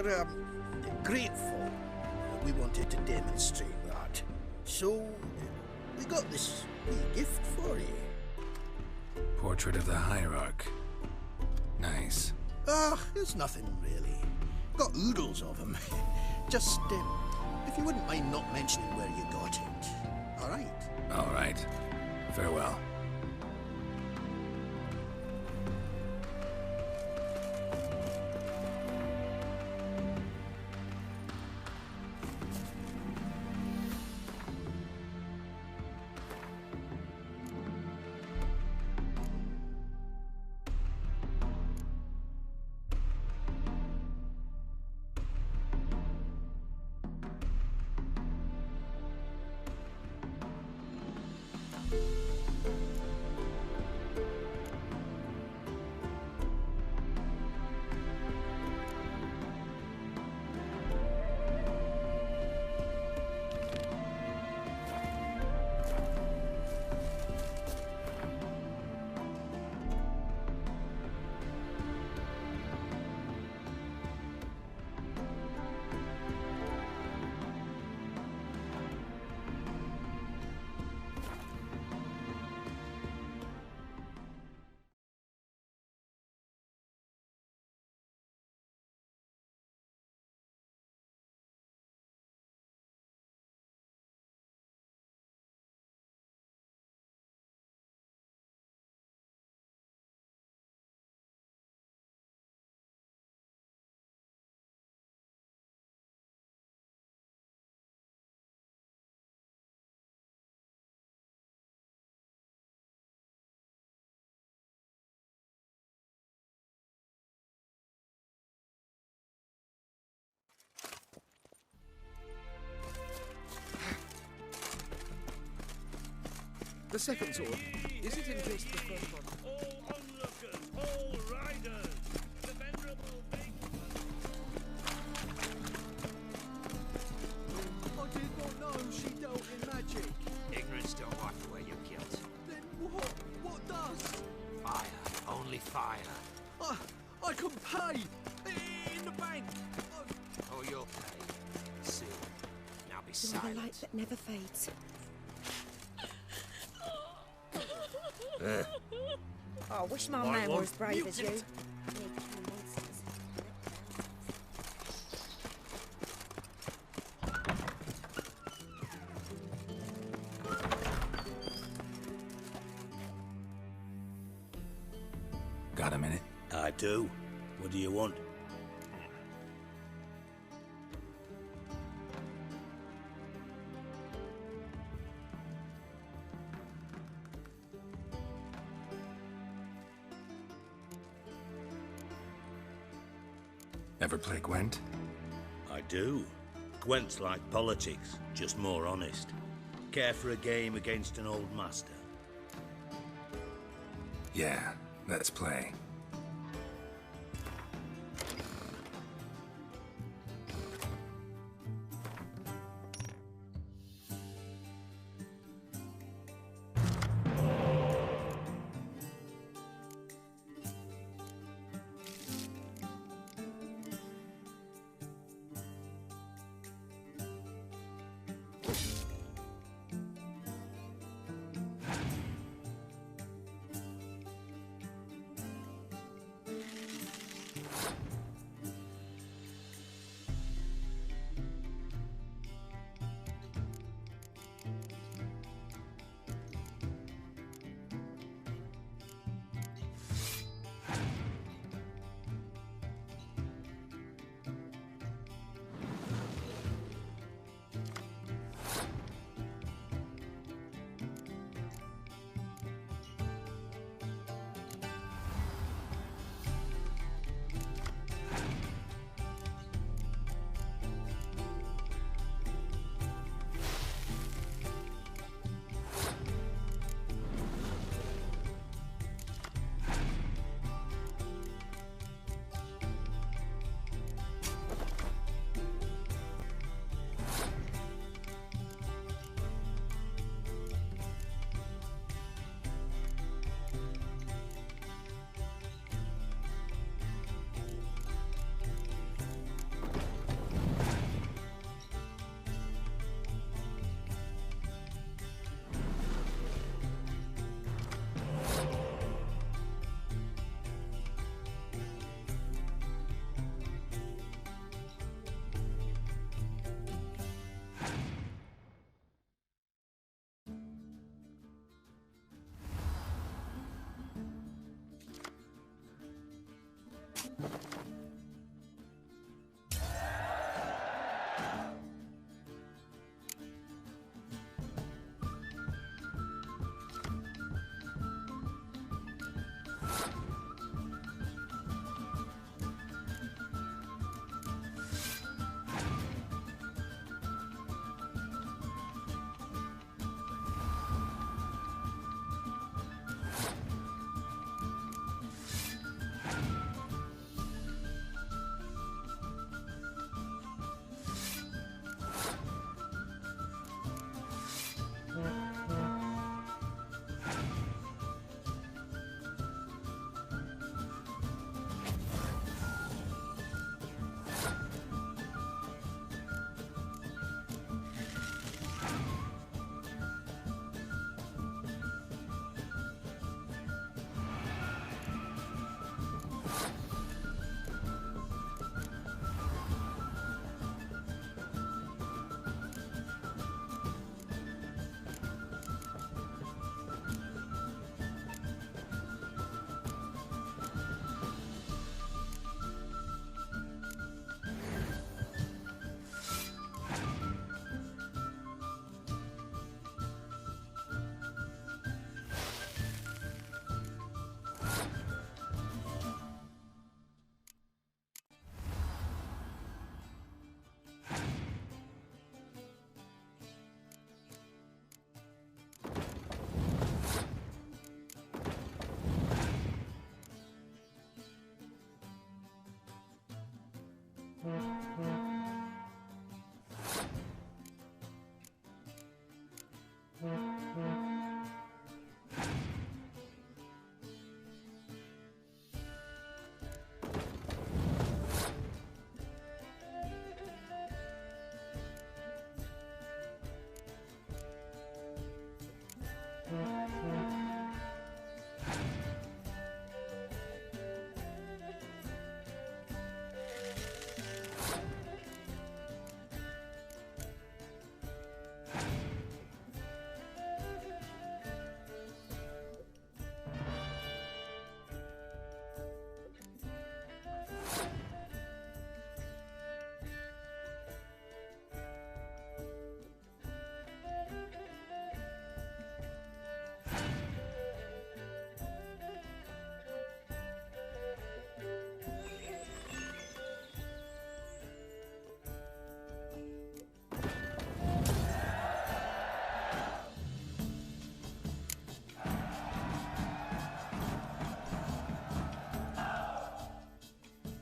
We're grateful. We wanted to demonstrate that. So, we got this wee gift for you. Portrait of the Hierarch. Nice. It's nothing really. Got oodles of them. Just, if you wouldn't mind not mentioning where you got it. Alright? Alright. Farewell. The second sword. Is it in case the first one? All onlookers, all riders, the venerable I did not know she dealt in magic. Ignorance don't wipe away your guilt. Then what? What does? Fire. Only fire. I can pay! In the bank! Oh, you'll pay. Soon. Now be You are the silent. light that never fades. Oh, I wish my man were as brave as you. Got a minute? I do. What do you want? Ever play Gwent? I do. Gwent's like politics, just more honest. Care for a game against an old master? Yeah, let's play.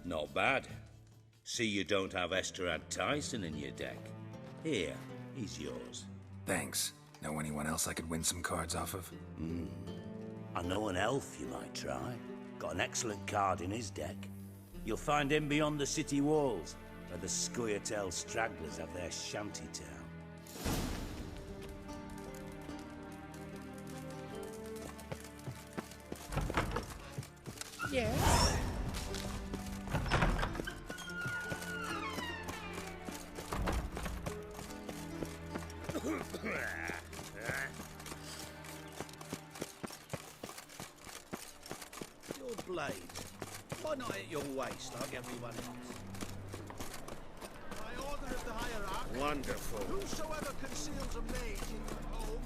Not bad. See you don't have Esterad Tyson in your deck. Here, he's yours. Thanks. Know anyone else I could win some cards off of? I know an elf you might try. Got an excellent card in his deck. You'll find him beyond the city walls, where the Scoia'tael stragglers have their shanty town. Yes? Your blade. Why not at your waist like everyone else? By order of the hierarch, Wonderful. whosoever conceals a mage in their home.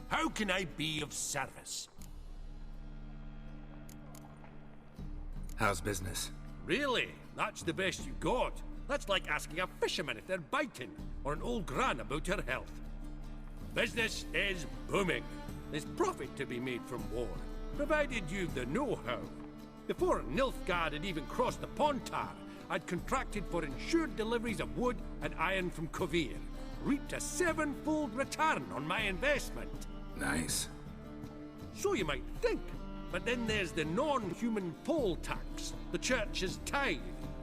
How can I be of service? How's business? Really? That's the best you got? That's like asking a fisherman if they're biting, or an old gran about her health. Business is booming. There's profit to be made from war, provided you've the know-how. Before Nilfgaard had even crossed the Pontar, I'd contracted for insured deliveries of wood and iron from Kovir, reaped a sevenfold return on my investment. Nice. So you might think. But then there's the non-human poll tax, the church's tithe,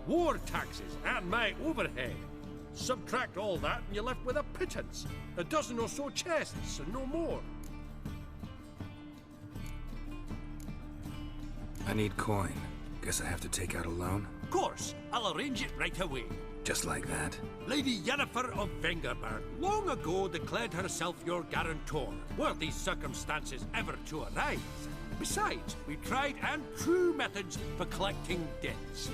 war taxes, and my overhead. Subtract all that and you're left with a pittance. A dozen or so chests and no more. I need coin. Guess I have to take out a loan? Of course, I'll arrange it right away. Just like that? Lady Yennefer of Vengerberg long ago declared herself your guarantor, were these circumstances ever to arise. Besides, we've tried and true methods for collecting debts.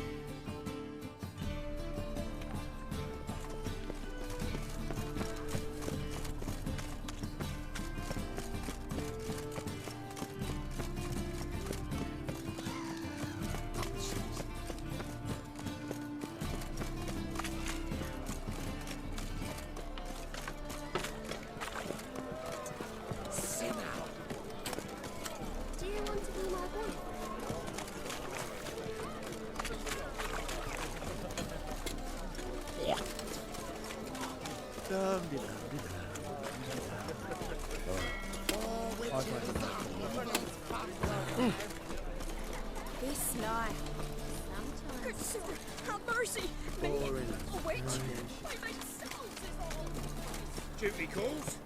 Do you want to be my wife? This life. Sometimes. Good sword, have mercy! Me, a witch! My mate sounds is all! Duty calls.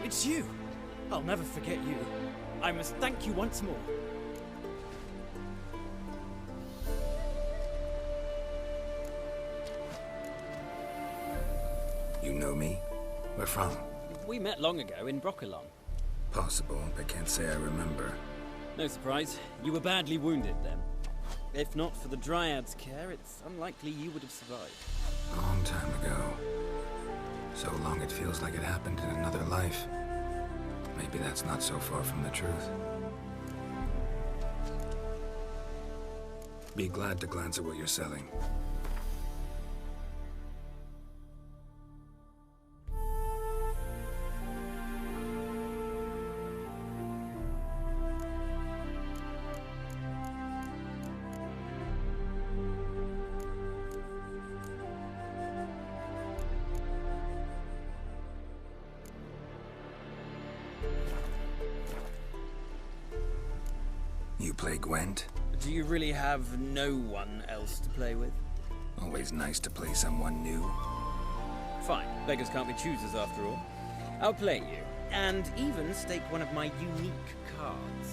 It's you! I'll never forget you. I must thank you once more. You know me? Where from? We met long ago in Broccolon. Possible, but can't say I remember. No surprise, you were badly wounded then. If not for the Dryad's care, it's unlikely you would have survived. A long time ago. So long it feels like it happened in another life. Maybe that's not so far from the truth. Be glad to glance at what you're selling. You play Gwent? Do you really have no one else to play with? Always nice to play someone new. Fine, beggars can't be choosers after all. I'll play you, and even stake one of my unique cards.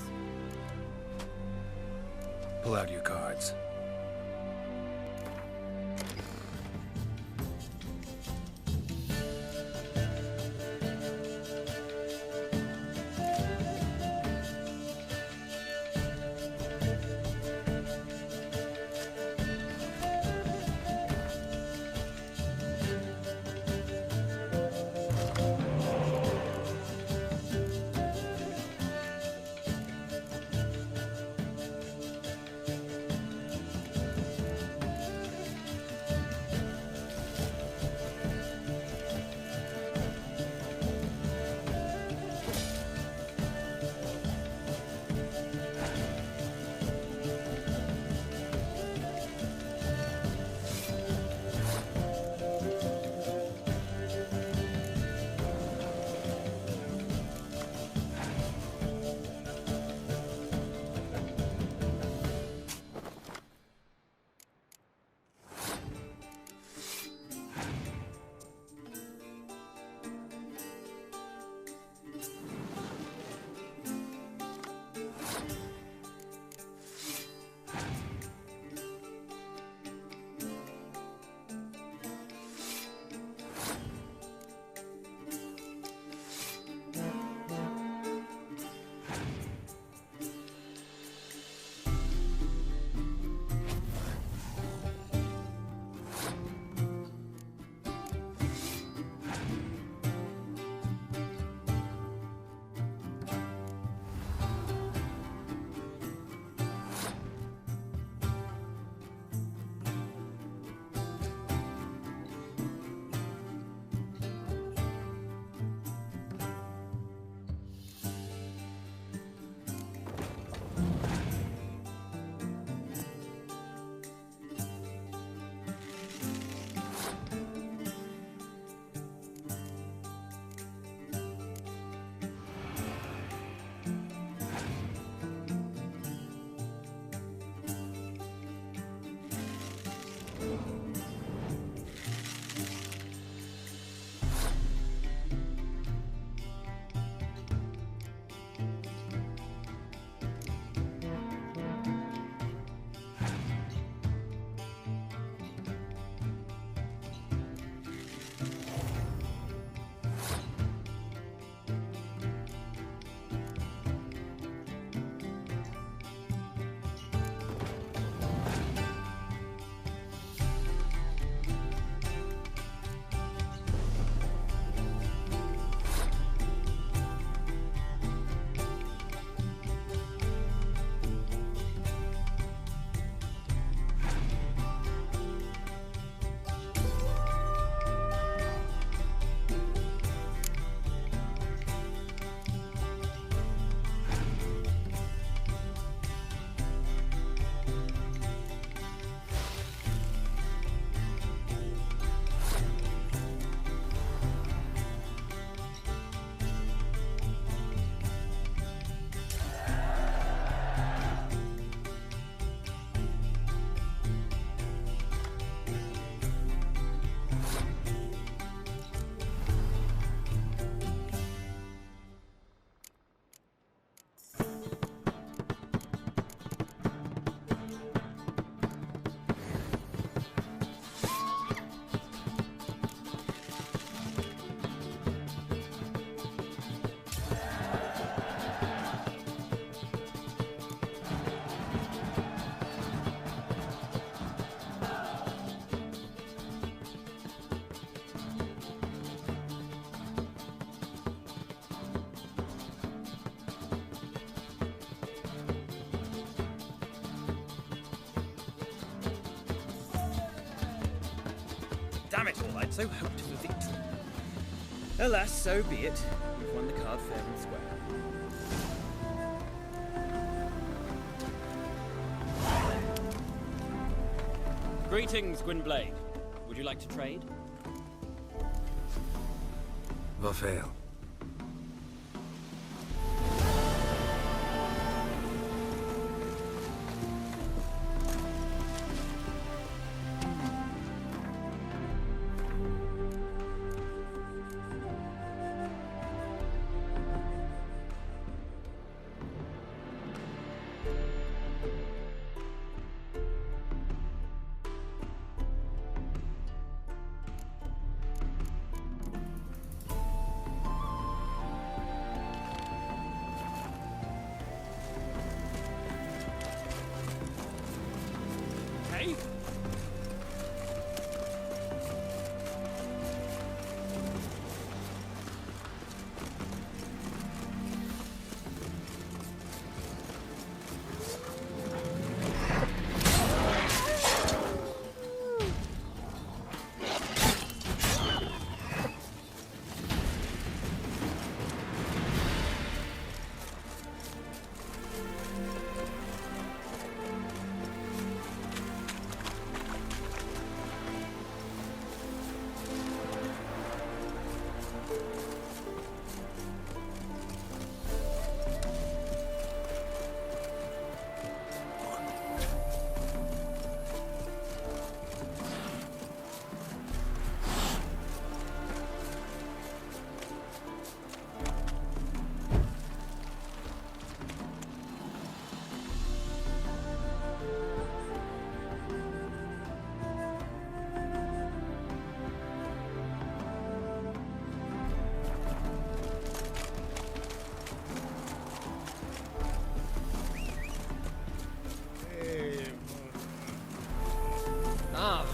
Pull out your cards. so hoped for victory. Alas, so be it. We've won the card fair and square. Greetings, Gwynblade. Would you like to trade? Vafail. Hey? Ah,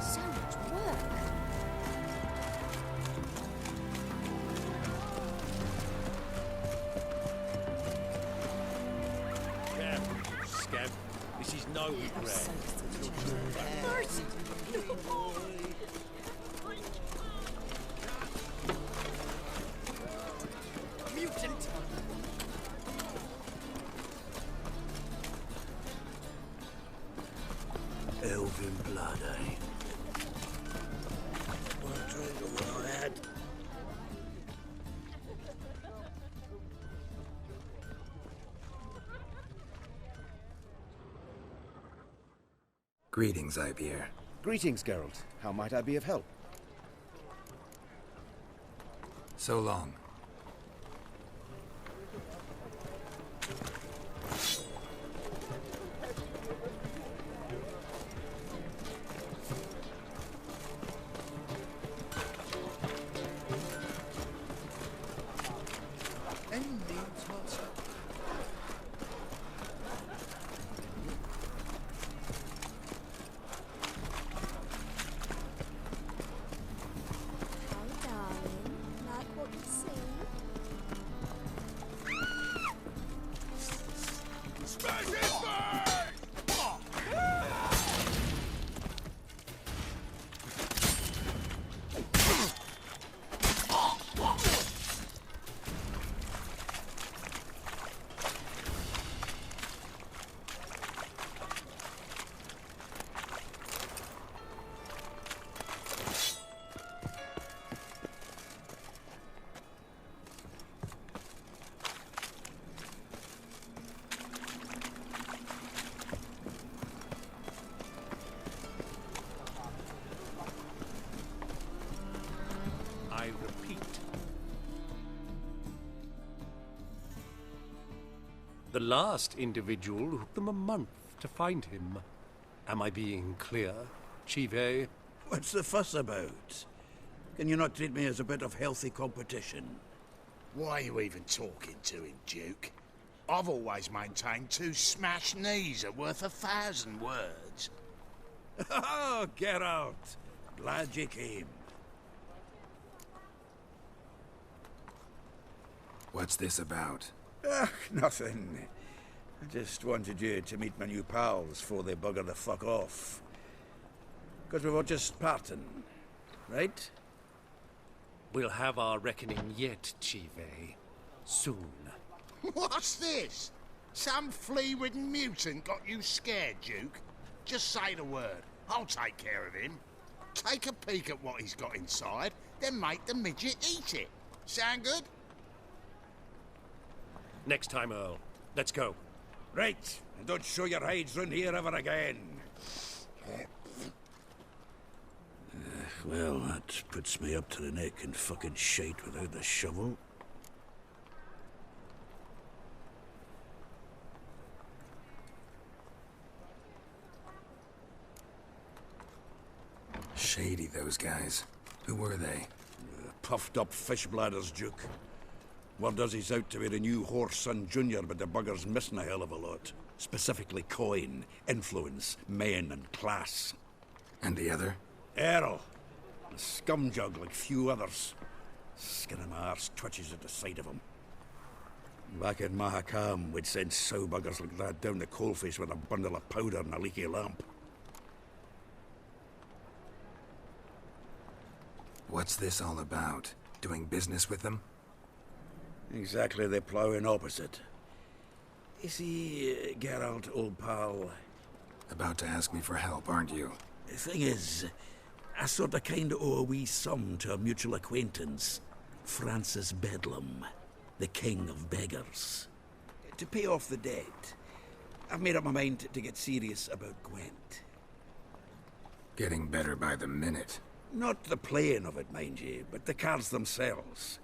So much work. Scab, this is no regret. Mercy! No! Mutant! Elven blood, eh? One drink of what I had. Greetings, Ibeer. Greetings, Geralt. How might I be of help? So long. Any needs, master? Hey, darling. Like what you see? Smash his face! I repeat. The last individual took them a month to find him. Am I being clear, Chive? What's the fuss about? Can you not treat me as a bit of healthy competition? Why are you even talking to him, Duke? I've always maintained 2 smashed knees are worth 1,000 words. Oh, Geralt. Glad you came. What's this about? Nothing. I just wanted you to meet my new pals before they bugger the fuck off. Because we were just parting, right? We'll have our reckoning yet, Chief, eh? Soon. What's this? Some flea-ridden mutant got you scared, Duke? Just say the word. I'll take care of him. Take a peek at what he's got inside, then make the midget eat it. Sound good? Next time, Earl. Let's go. Right, and don't show your hides round here ever again. Well, that puts me up to the neck in fucking shite without the shovel. Shady, those guys. Who were they? Puffed up fish bladders, Duke. Word does he's out to be the new Whoreson Jr., but the bugger's missing a hell of a lot. Specifically coin, influence, men, and class. And the other? Earl. A scumjug like few others. Skin of my arse twitches at the sight of him. Back in Mahakam, we'd send sow buggers like that down the coalface with a bundle of powder and a leaky lamp. What's this all about? Doing business with them? Exactly the ploughing opposite. You see, Geralt, old pal... About to ask me for help, aren't you? The thing is, I sort of kinda owe a wee sum to a mutual acquaintance. Francis Bedlam, the king of beggars. To pay off the debt, I've made up my mind to get serious about Gwent. Getting better by the minute. Not the playing of it, mind you, but the cards themselves.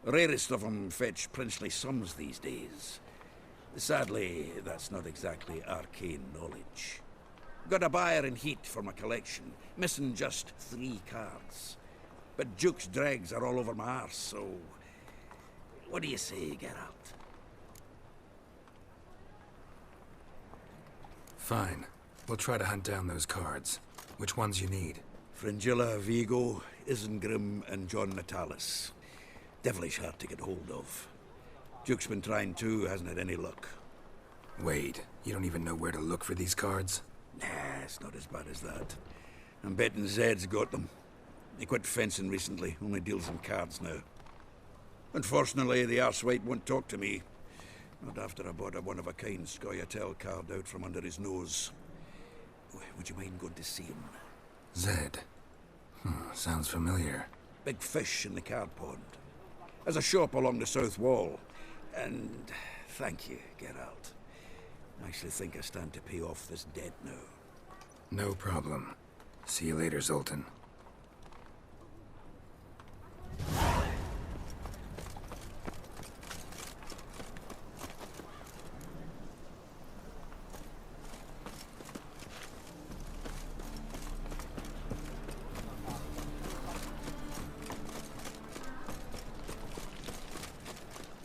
Rarest of them fetch princely sums these days. Sadly, that's not exactly arcane knowledge. Got a buyer in heat for my collection, missing just 3 cards. But Duke's dregs are all over my arse, so... What do you say, Geralt? Fine. We'll try to hunt down those cards. Which ones you need? Fringilla, Vigo, Isengrim, and John Natalis. Devilish hard to get hold of. Duke's been trying too, hasn't had any luck. Wait, you don't even know where to look for these cards? Nah, it's not as bad as that. I'm betting Zed's got them. He quit fencing recently, only deals in cards now. Unfortunately, the arsewite won't talk to me. Not after I bought a one-of-a-kind Scoia'tael card out from under his nose. Would you mind going to see him? Zed. Sounds familiar. Big fish in the card pond. Has a shop along the south wall. And thank you, Geralt. I actually think I stand to pay off this debt now. No problem. See you later, Zoltan.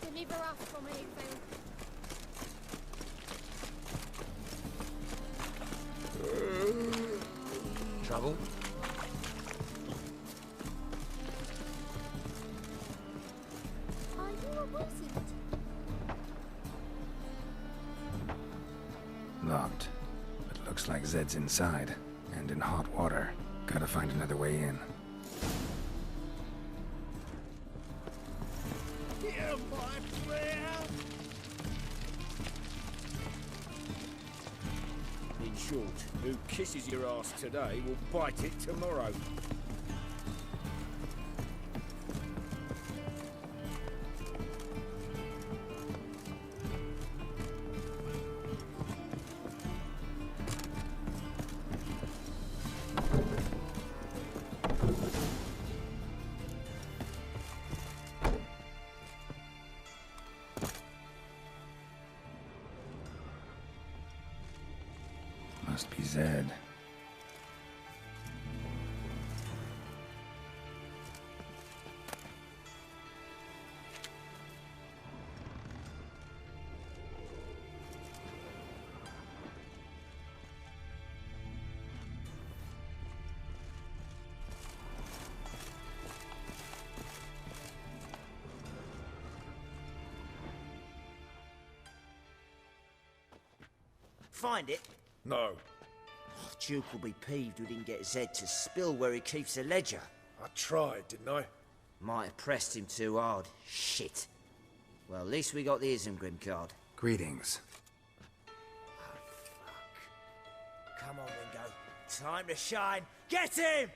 Deliver us from anything. Trouble? Are you a wizard? Locked. But looks like Zed's inside. And in hot water. Gotta find another way in. Hear my prayer. In short, who kisses your ass today will bite it tomorrow. Must be Zed. Find it? No. Oh, Duke will be peeved we didn't get Zed to spill where he keeps the ledger. I tried, didn't I? Might have pressed him too hard. Shit. Well, at least we got the Isengrim card. Greetings. Oh, fuck. Come on, Ringo. Time to shine. Get him!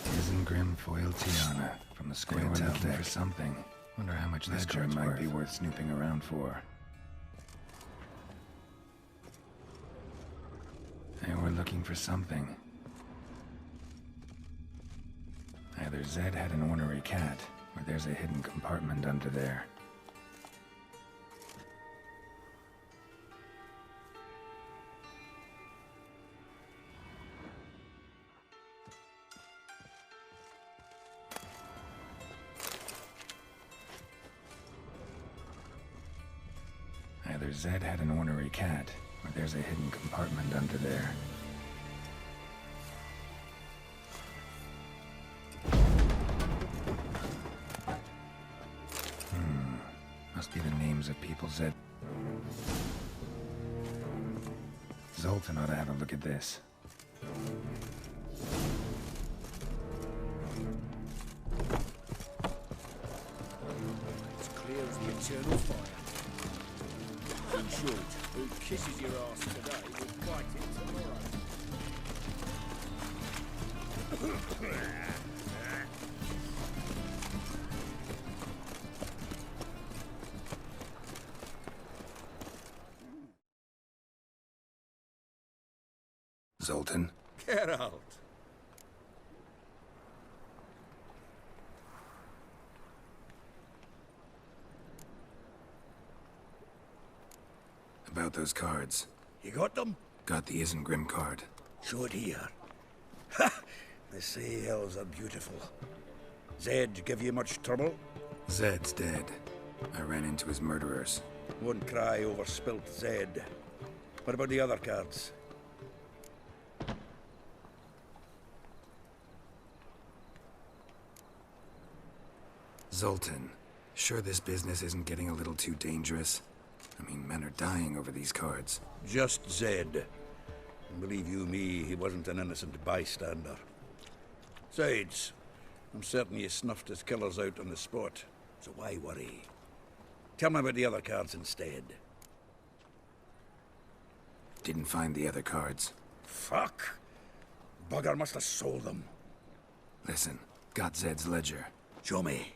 Isengrim foiled Tiana from the Square looking for something. Wonder how much this card might be worth snooping around for. They were looking for something. Either Zed had an ornery cat, or there's a hidden compartment under there. Either Zed had an ornery cat, or there's a hidden compartment under there. Must be the names of people Zed... Zoltan ought to have a look at this. It's clear as the eternal fire. In short, who kisses your ass today will bite it tomorrow. Zoltan? Geralt. About those cards. You got them? Got the Isengrim card. Show it here. Ha! The sea elves are beautiful. Zed give you much trouble? Zed's dead. I ran into his murderers. Won't cry over spilt Zed. What about the other cards? Zoltan, sure this business isn't getting a little too dangerous? I mean, men are dying over these cards. Just Zed. And believe you me, he wasn't an innocent bystander. Besides, I'm certain you snuffed his killers out on the spot, so why worry? Tell me about the other cards instead. Didn't find the other cards. Fuck! Bugger must have sold them. Listen, got Zed's ledger. Show me.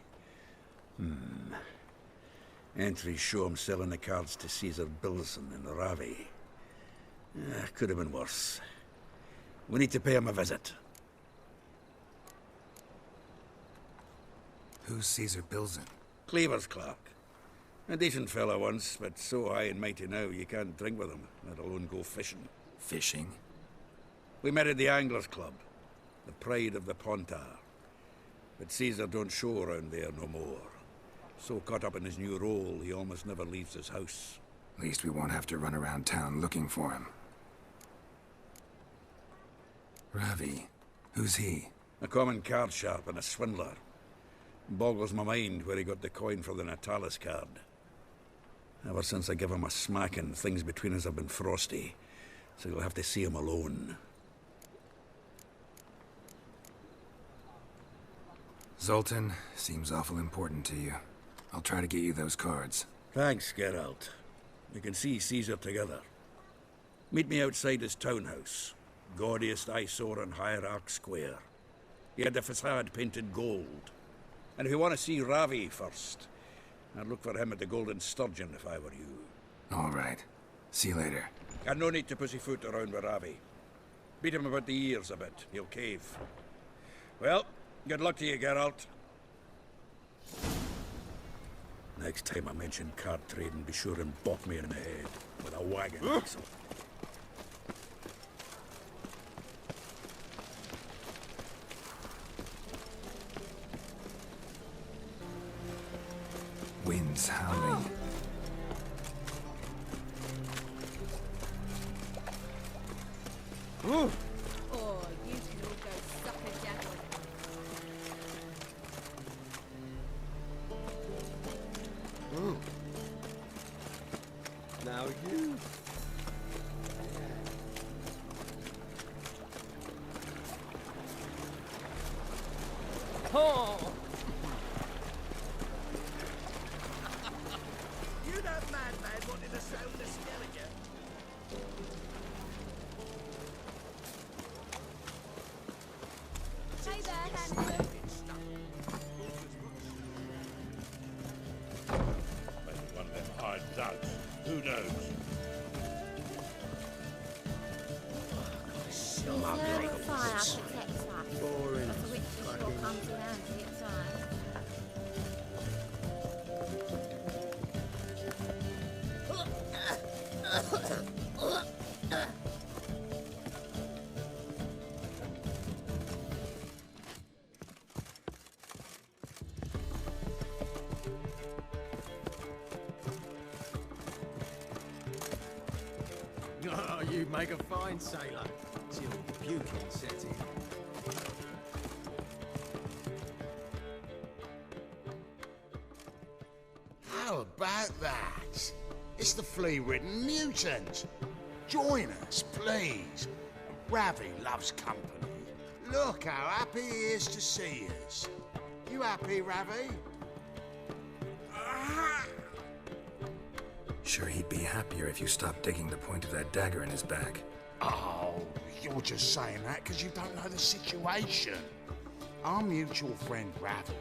Entries show him selling the cards to Caesar Bilson in Ravi. Could have been worse. We need to pay him a visit. Who's Caesar Bilson? Cleaver's clerk. A decent fellow once, but so high and mighty now you can't drink with him, let alone go fishing. Fishing? We met at the Anglers Club, the pride of the Pontar. But Caesar don't show around there no more. So caught up in his new role, he almost never leaves his house. At least we won't have to run around town looking for him. Ravi, who's he? A common card sharp and a swindler. Boggles my mind where he got the coin for the Natalis card. Ever since I gave him a smacking, things between us have been frosty. So you'll have to see him alone. Zoltan, seems awful important to you. I'll try to get you those cards. Thanks, Geralt. We can see Caesar together. Meet me outside his townhouse. Gaudiest eyesore on Hierarch Square. He had the facade painted gold. And if you want to see Ravi first, I'd look for him at the Golden Sturgeon if I were you. All right. See you later. And no need to pussyfoot around with Ravi. Beat him about the ears a bit. He'll cave. Well, good luck to you, Geralt. Next time I mention card trading, be sure and bop me in the head with a wagon axle. It's howling. Oh, you can all go suck a devil. Now you. Oh! You that madman wanted to sail the skeleton? Hey there, handsome. Maybe one of them hired thugs. Who knows? There's no fire protects us. Boring. That's a witch's shop comes in handy at times. Oh, you make a fine sailor. Till puking set in. How about that? It's the flea-ridden mutant. Join us, please. Ravi loves company. Look how happy he is to see us. You happy, Ravi? Sure, he'd be happier if you stopped digging the point of that dagger in his back. Oh, you're just saying that because you don't know the situation. Our mutual friend Ravi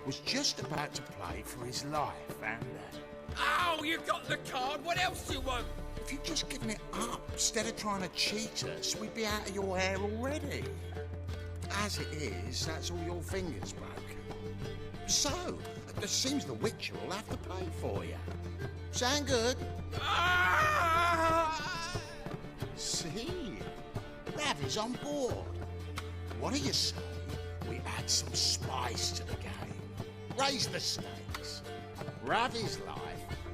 was just about to play for his life, and Oh, you got the card. What else do you want? if you'd just given it up instead of trying to cheat us, we'd be out of your hair already. As it is, that's all your fingers broken. So, it seems the Witcher will have to pay for you. Sound good? See? Ravi's on board. What do you say we add some spice to the game? Raise the stakes. Ravi's life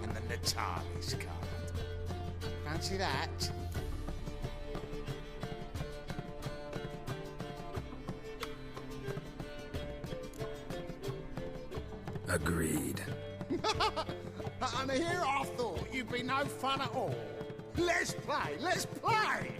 and the Natali's card. Fancy that? Agreed. And here I thought you'd be no fun at all. Let's play, let's play!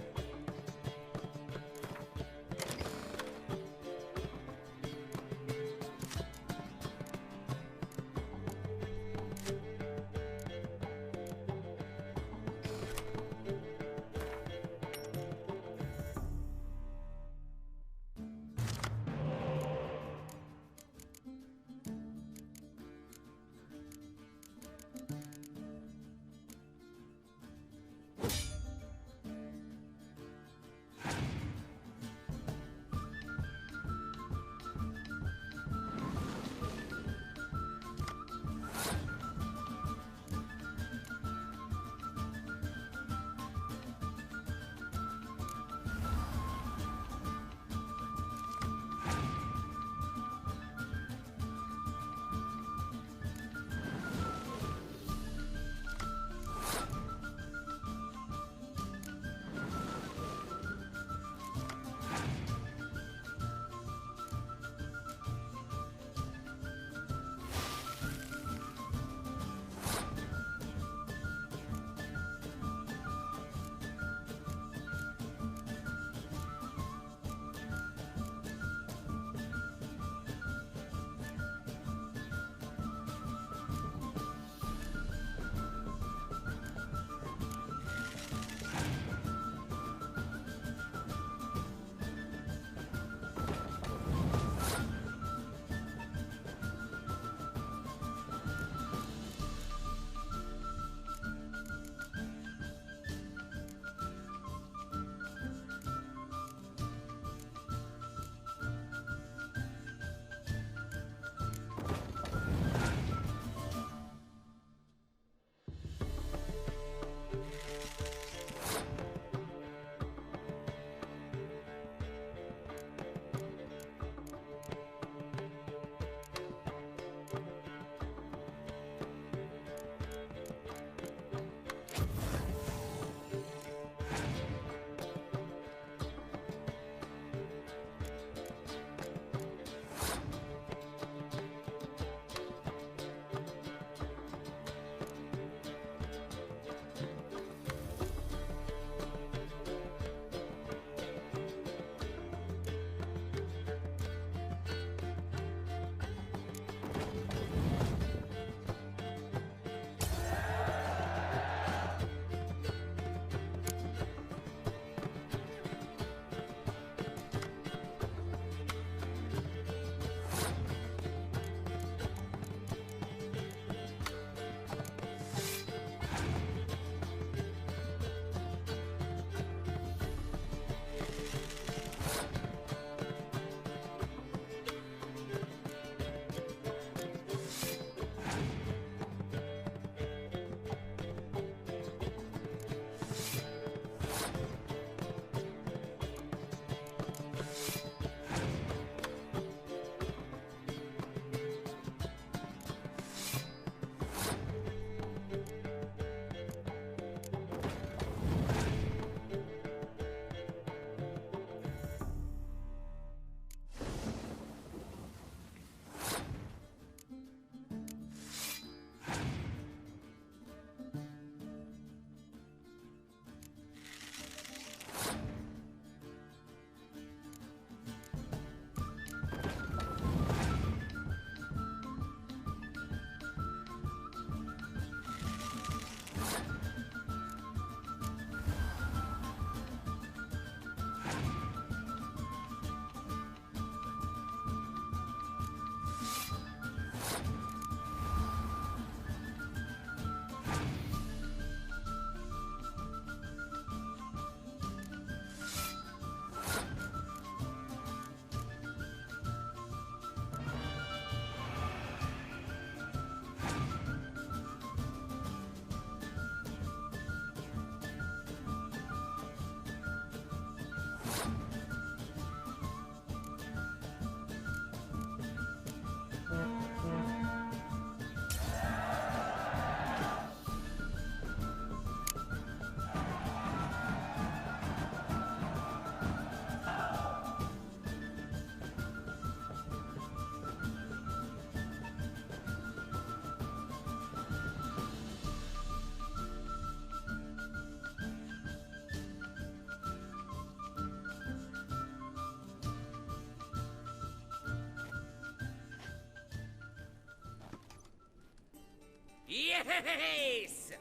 Yes!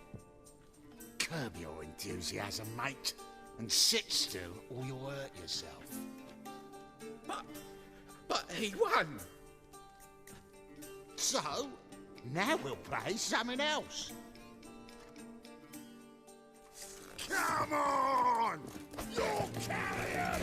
Curb your enthusiasm, mate, and sit still or you'll hurt yourself. But he won! So, now we'll play something else. Come on! You're carrion!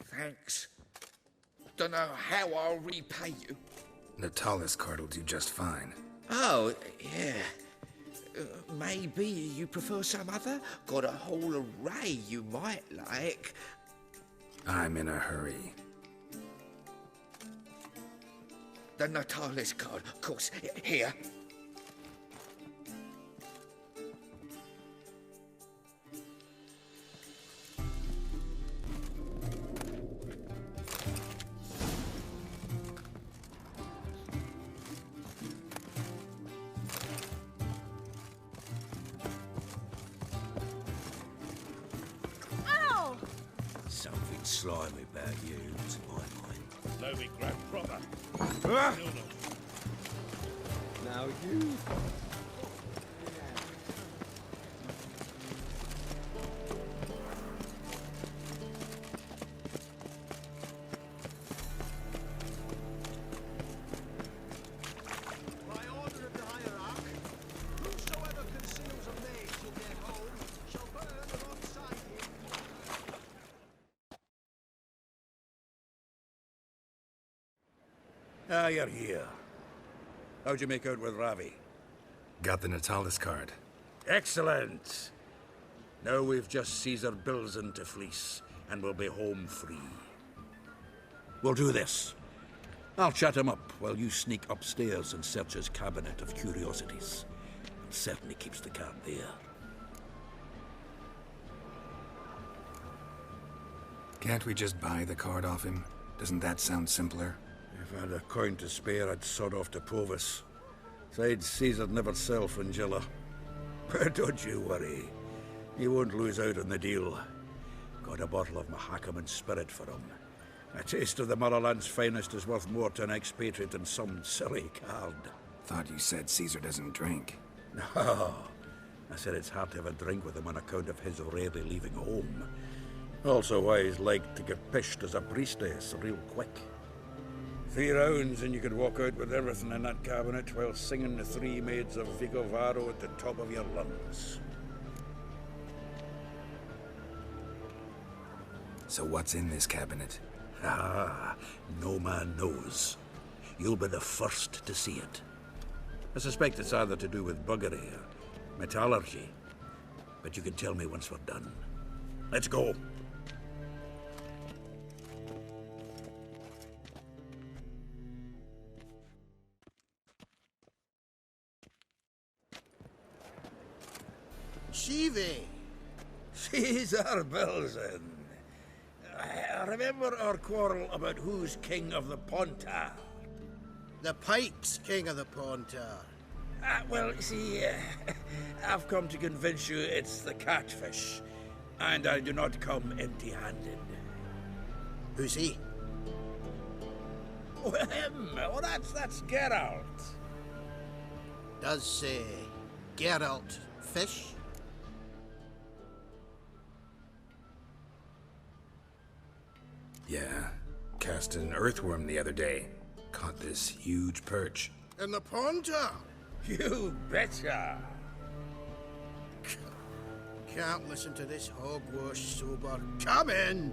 Thanks. Don't know how I'll repay you. Natalis card will do just fine. Oh, yeah. Maybe you prefer some other? Got a whole array you might like. I'm in a hurry. The Natalis card, of course. Here. Ow! Something slimy about you, to my mind. Now we grab proper. Now you. By order of the hierarch, whosoever conceals a mage in their home shall burn alongside him. Ah, you're here. How'd you make out with Ravi? Got the Natalis card. Excellent! Now we've just Caesar Bilzen to fleece, and we'll be home free. We'll do this. I'll chat him up while you sneak upstairs and search his cabinet of curiosities. It certainly keeps the card there. Can't we just buy the card off him? Doesn't that sound simpler? If I had a coin to spare, I'd sod off to Provis. Besides, Caesar'd never sell Fringilla. But don't you worry. You won't lose out on the deal. Got a bottle of Mahakaman spirit for him. A taste of the motherland's finest is worth more to an expatriate than some silly card. Thought you said Caesar doesn't drink. No. I said it's hard to have a drink with him on account of his rarely leaving home. Also why he's like to get pished as a priestess real quick. 3 rounds and you could walk out with everything in that cabinet while singing the 3 maids of Vigo Varo at the top of your lungs. So what's in this cabinet? Ah, no man knows. You'll be the first to see it. I suspect it's either to do with buggery or metallurgy. But you can tell me once we're done. Let's go. Ciri! Caesar Bilzen. I remember our quarrel about who's king of the Pontar. The Pike's king of the Pontar. Well, see, I've come to convince you it's the catfish. And I do not come empty-handed. Who's he? Oh, him! Oh, that's Geralt. Does say Geralt fish? Yeah. Cast an earthworm the other day. Caught this huge perch. In the Pontar? You betcha! Can't listen to this hogwash sober. Come in!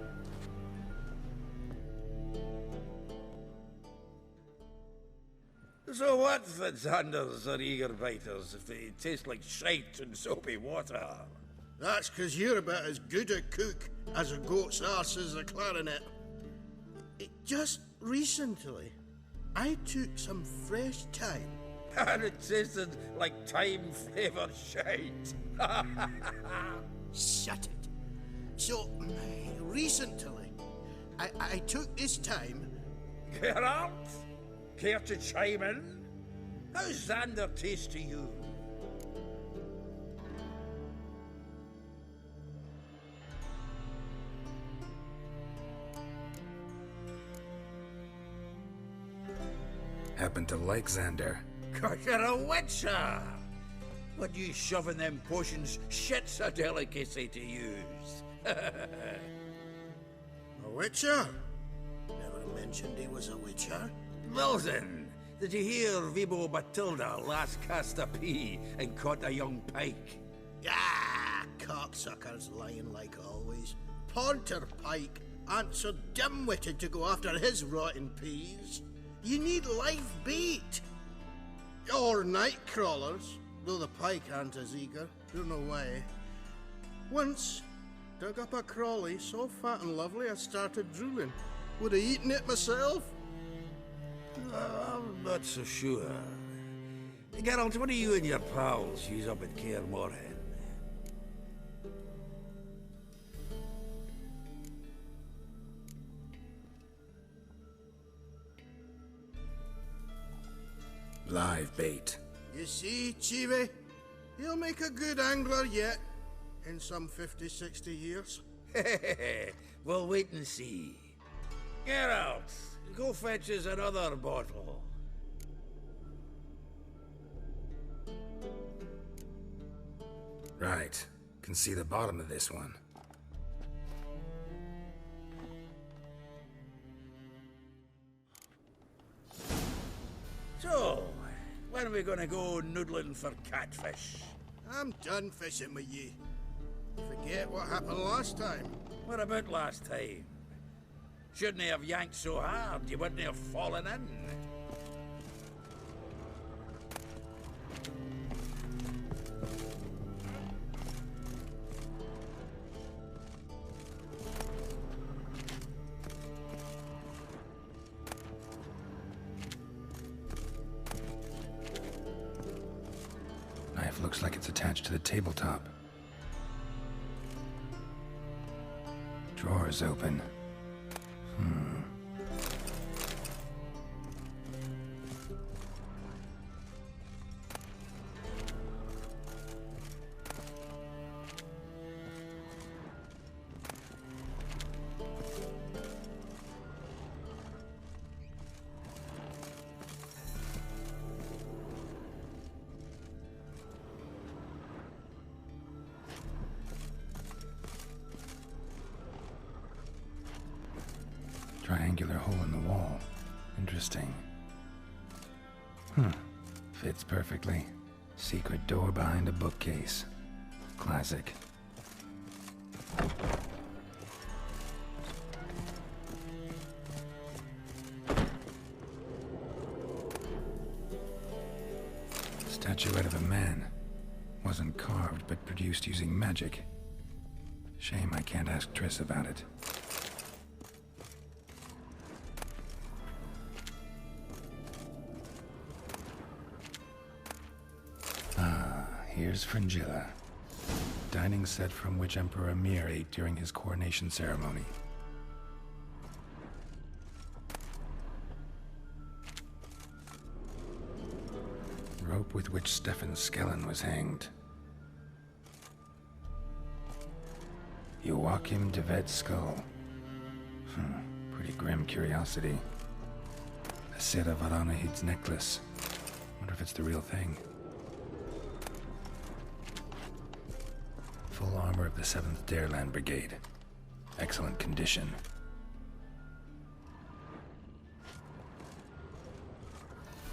So what, Fitzhanders or eager biters, if they taste like shite and soapy water? That's 'cause you're about as good a cook as a goat's arse is a clarinet. Just recently, I took some fresh thyme. And it tasted like thyme-flavoured shite. Shut it. So, recently, I took this thyme. Geralt? Care to chime in? How's Xander taste to you? Happen to like Xander. 'Cause you're a witcher! But you shoving them potions, shit's a delicacy to use. A witcher? Never mentioned he was a witcher. Wilson, did you hear Vibo Batilda last cast a pea and caught a young pike? Ah, cocksuckers lying like always. Ponter Pike aren't so dim-witted to go after his rotten peas. You need live bait. Or night crawlers, though the pike aren't as eager. Don't know why. Once, dug up a crawly so fat and lovely I started drooling. Would have eaten it myself. I'm not so sure. Geralt, what do you and your pals use up at Kaer Morhen? Live bait. You see, Ciri? He'll make a good angler yet. In some 50, 60 years. We'll wait and see. Geralt, go fetch us another bottle. Right. Can see the bottom of this one. So, when are we gonna go noodling for catfish? I'm done fishing with ye. Forget what happened last time. What about last time? Shouldn't he have yanked so hard you wouldn't have fallen in? Knife looks like it's attached to the tabletop. Drawer is open. Triangular hole in the wall. Interesting. Fits perfectly. Secret door behind a bookcase. Classic. Statuette of a man. Wasn't carved, but produced using magic. Shame I can't ask Triss about it. Here's Fringilla. Dining set from which Emperor Emir ate during his coronation ceremony. Rope with which Stefan Skellen was hanged. Joachim de Ved's skull. Pretty grim curiosity. A Sera Varanahid's necklace. Wonder if it's the real thing. Full armor of the 7th Dareland Brigade. Excellent condition.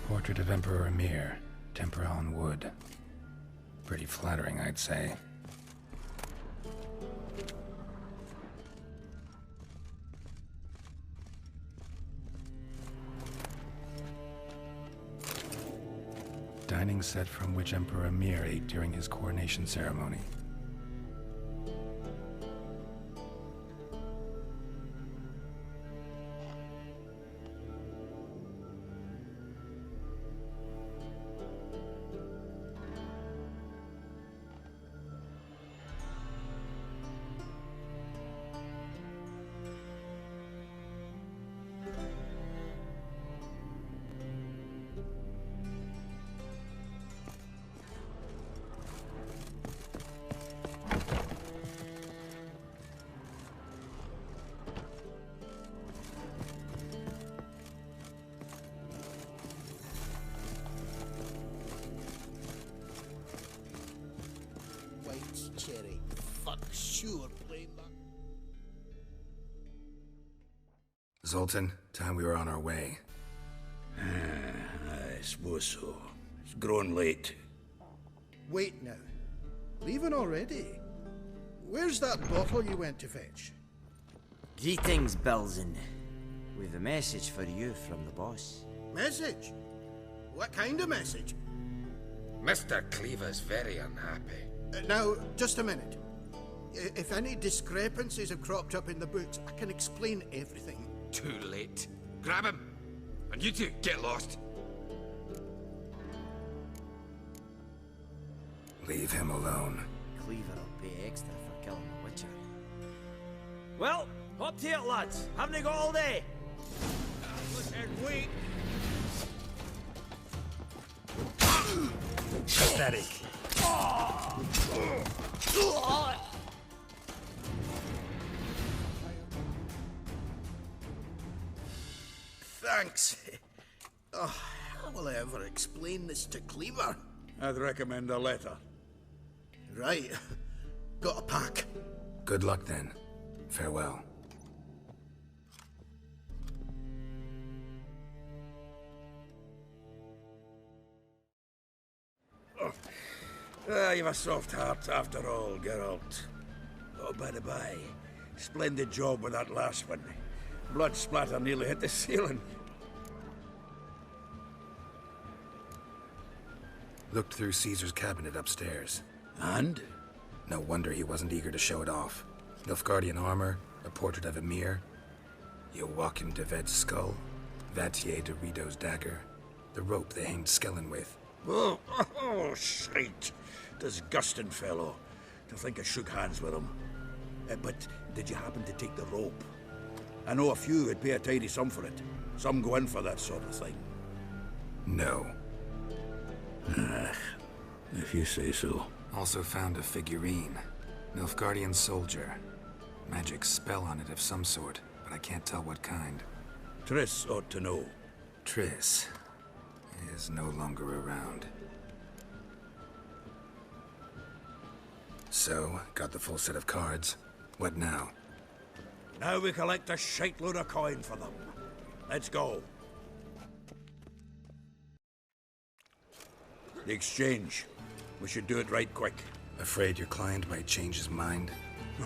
Portrait of Emperor Emir. Tempera on wood. Pretty flattering, I'd say. Dining set from which Emperor Emir ate during his coronation ceremony. Zoltan, time we were on our way. I suppose so. It's grown late. Wait now. Leaving already? Where's that bottle you went to fetch? Greetings, Belzen. We've a message for you from the boss. Message? What kind of message? Mr. Cleaver's very unhappy. Now, just a minute. If any discrepancies have cropped up in the books, I can explain everything. Too late. Grab him! And you two, get lost! Leave him alone. Cleaver will pay extra for killing the Witcher. Well, hop to it, lads. Haven't they got all day? And wait. Pathetic. Thanks. Oh, how will I ever explain this to Cleaver? I'd recommend a letter. Right. Got a pack. Good luck then. Farewell. You've a soft heart after all, Geralt. Oh, by the by, splendid job with that last one. Blood splatter nearly hit the ceiling. Looked through Caesar's cabinet upstairs. And? No wonder he wasn't eager to show it off. Nilfgaardian armor, a portrait of Emir, Joachim de Ved's skull, Vatier de Rideau's dagger, the rope they hanged Skellen with. Oh, shite. Disgusting fellow. To think I shook hands with him. But did you happen to take the rope? I know a few would pay a tidy sum for it. Some go in for that sort of thing. No. If you say so. Also found a figurine. Nilfgaardian soldier. Magic spell on it of some sort, but I can't tell what kind. Triss ought to know. Triss is no longer around. So, got the full set of cards. What now? Now we collect a shite-load of coin for them. Let's go. The exchange. We should do it right quick. Afraid your client might change his mind?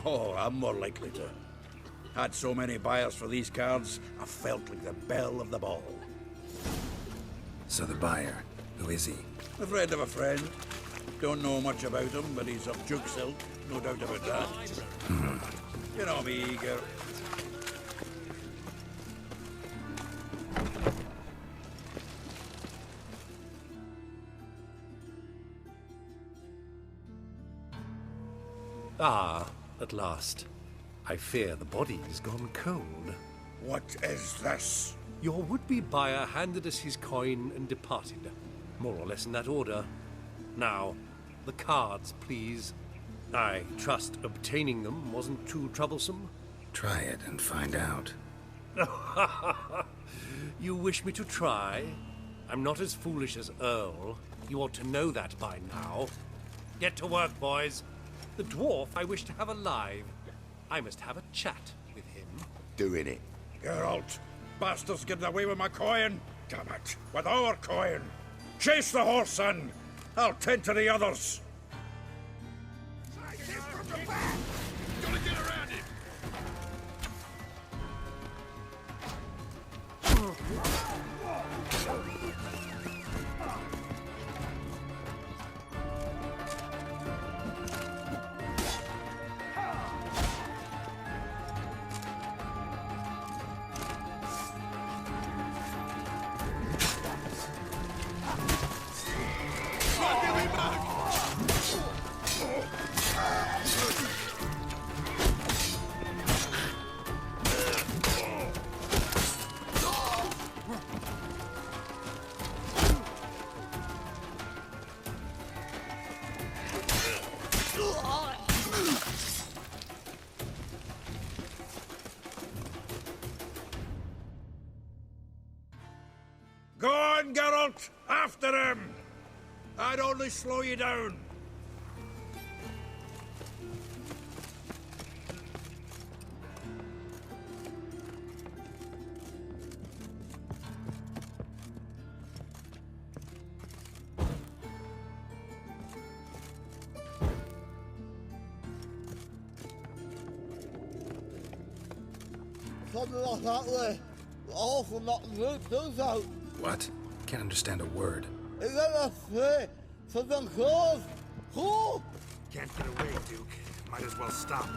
Oh, I'm more likely to. Had so many buyers for these cards, I felt like the belle of the ball. So the buyer, who is he? A friend of a friend. Don't know much about him, but he's of Duke silk, no doubt about that. You know me, Eager. Ah, at last. I fear the body's gone cold. What is this? Your would-be buyer handed us his coin and departed. More or less in that order. Now, the cards, please. I trust obtaining them wasn't too troublesome? Try it and find out. You wish me to try? I'm not as foolish as Earl. You ought to know that by now. Get to work, boys. The dwarf I wish to have alive. I must have a chat with him. Doing it. Geralt, bastards getting away with my coin. Damn it, with our coin. Chase the horse, son. I'll tend to the others. Gotta get around him. Go on, Geralt! After him! I'd only slow you down. something like that way. All from that loop does out. What? Can't understand a word. Is that a say? Something close. Cool. Can't get away, Duke. Might as well stop.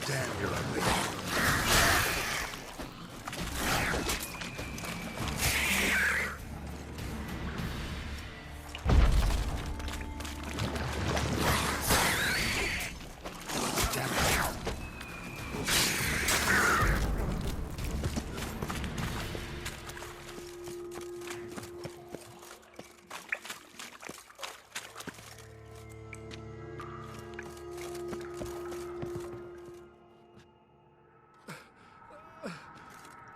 Damn, you're ugly.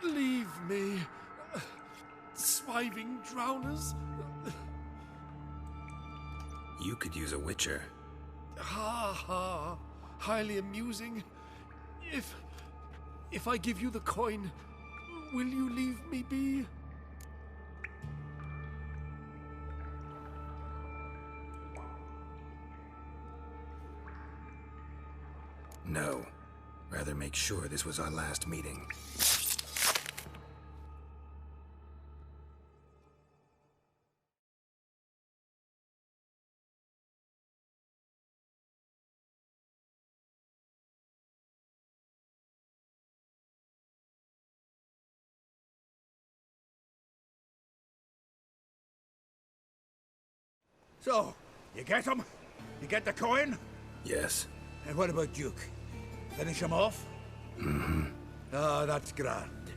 Leave me, swiving drowners. You could use a witcher. Ha ha, highly amusing. If I give you the coin, will you leave me be? No. Rather make sure this was our last meeting. So, you get him? You get the coin? Yes. And what about Duke? Finish him off? Mm-hmm. Ah, that's grand.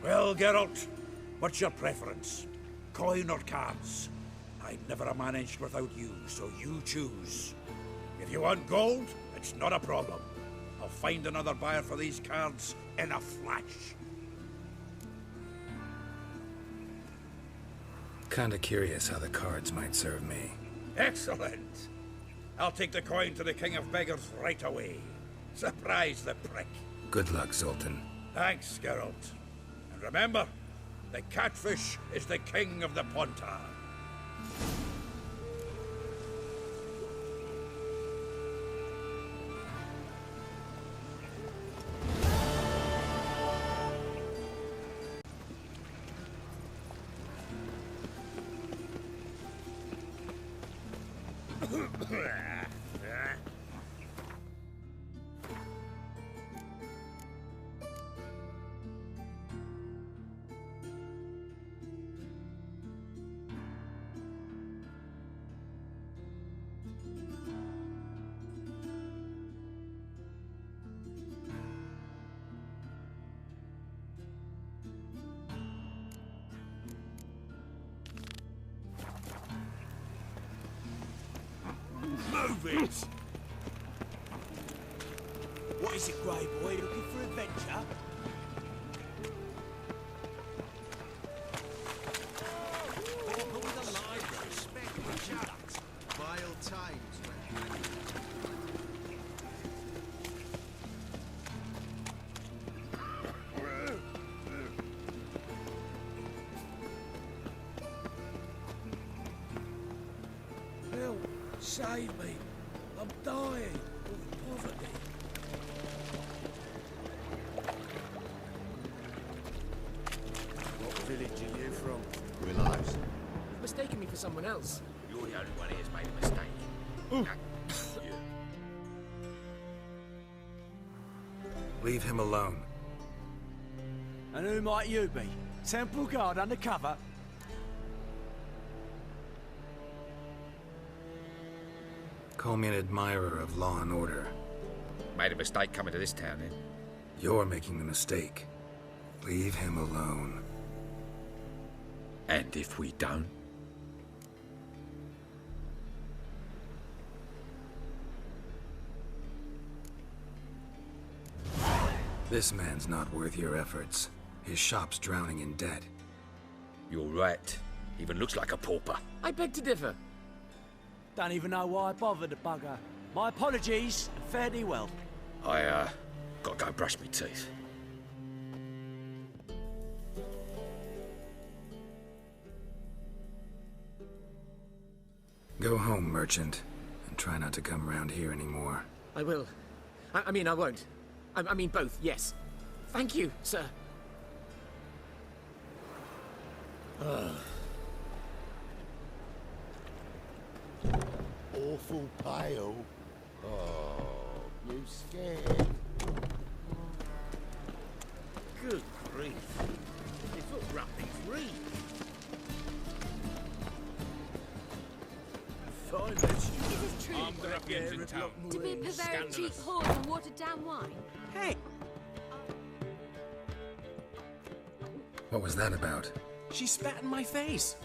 Well, Geralt, what's your preference? Coin or cards? I'd never have managed without you, so you choose. If you want gold, it's not a problem. I'll find another buyer for these cards in a flash. Kinda curious how the cards might serve me. Excellent. I'll take the coin to the King of Beggars right away. Surprise the prick. Good luck, Zoltan. Thanks, Geralt. And remember, the catfish is the king of the Pontar. Move it! What is it, Grey Boy? Looking for adventure? Vile times, Help! Save me! I'm dying of poverty. What village are you from? Realize. You've mistaken me for someone else. You're the only one who's made a mistake. Leave him alone. And who might you be? Temple Guard undercover? Call me an admirer of law and order. Made a mistake coming to this town, then. You're making the mistake. Leave him alone. And if we don't? This man's not worth your efforts. His shop's drowning in debt. You're right. Even looks like a pauper. I beg to differ. Don't even know why I bothered the bugger. My apologies, and fare thee well. I, gotta go brush my teeth. Go home, merchant, and try not to come around here anymore. I will. I mean, I won't. I mean, both, yes. Thank you, sir. Awful pale. Oh, you scared? Good grief. They look roughly free. Is this true? To be Pavarian cheap whores and watered down wine? Hey! What was that about? She spat in my face.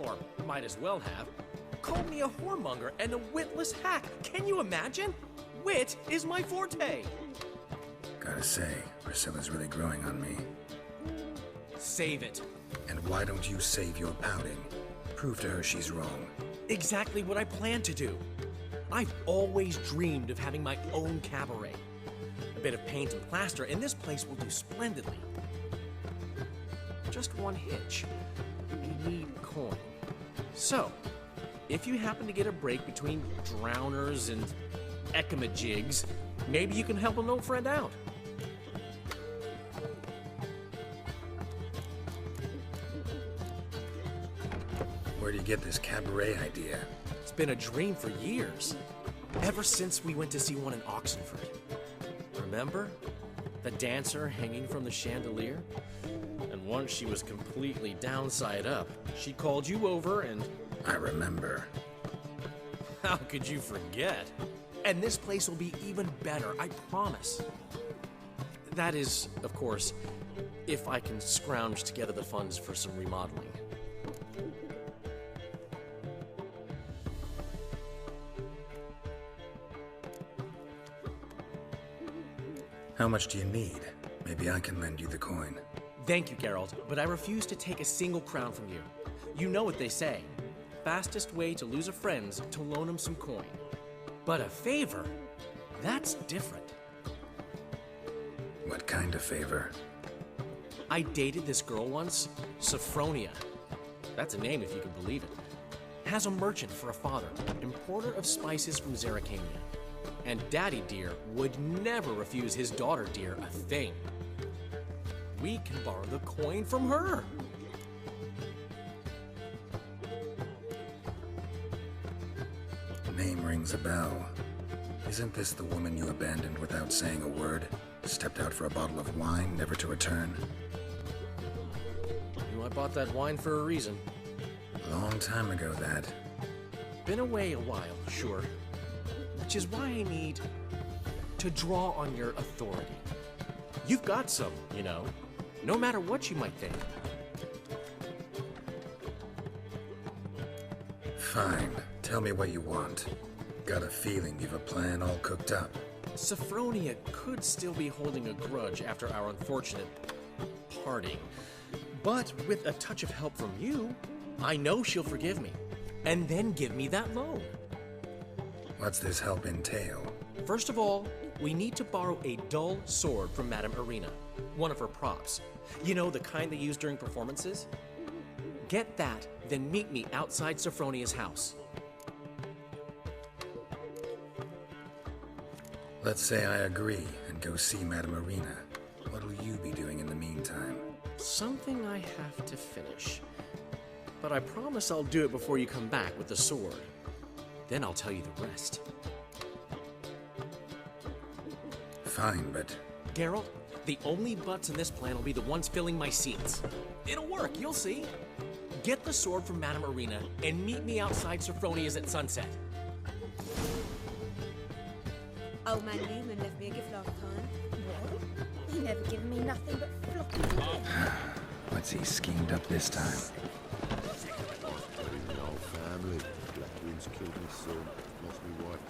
Or might as well have. Called me a whoremonger and a witless hack. Can you imagine? Wit is my forte. Gotta say, Priscilla's really growing on me. Save it. And why don't you save your pouting? Prove to her she's wrong. Exactly what I plan to do. I've always dreamed of having my own cabaret. A bit of paint and plaster, and this place will do splendidly. Just one hitch. We need coin. So, if you happen to get a break between drowners and ekamajigs, maybe you can help an old friend out. Where do you get this cabaret idea? It's been a dream for years. Ever since we went to see one in Oxenford. Remember? The dancer hanging from the chandelier? And once she was completely downside up, she called you over and... I remember. How could you forget? And this place will be even better, I promise. That is, of course, if I can scrounge together the funds for some remodeling. How much do you need? Maybe I can lend you the coin. Thank you, Geralt, but I refuse to take a single crown from you. You know what they say. Fastest way to lose a friend's to loan him some coin. But a favor? That's different. What kind of favor? I dated this girl once, Sophronia. That's a name if you can believe it. Has a merchant for a father, importer of spices from Zerrikania. And Daddy Dear would never refuse his daughter Dear a thing. We can borrow the coin from her. Name rings a bell. Isn't this the woman you abandoned without saying a word? Stepped out for a bottle of wine, never to return? You know, I bought that wine for a reason. Long time ago, that. Been away a while, sure. Which is why I need to draw on your authority. You've got some, you know, no matter what you might think. Fine. Tell me what you want. Got a feeling you've a plan all cooked up. Sophronia could still be holding a grudge after our unfortunate parting. But with a touch of help from you, I know she'll forgive me. And then give me that loan. What's this help entail? First of all, we need to borrow a dull sword from Madame Irina, one of her props. You know, the kind they use during performances? Get that, then meet me outside Sophronia's house. Let's say I agree and go see Madame Irina. What'll you be doing in the meantime? Something I have to finish. But I promise I'll do it before you come back with the sword. Then I'll tell you the rest. Fine, but... Geralt, the only butts in this plan will be the ones filling my seats. It'll work, you'll see. Get the sword from Madame Irina and meet me outside Sophronia's at sunset. Old man Lehman left me a gift last time. What? He never given me nothing but floppy bread. What's he schemed up this time? An old family. Black Wind's killed my son. Lost my wife.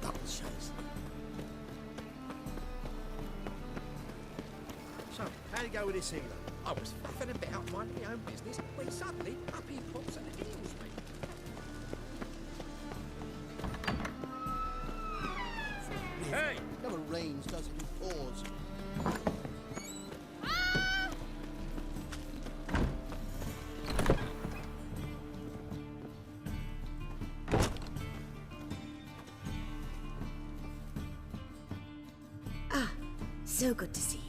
Double shows. So, how'd it go with this healer? I was faffing about minding my own business when suddenly up he pops and heals me. Hey! Never rains, does it? It pours. Ah, so good to see you.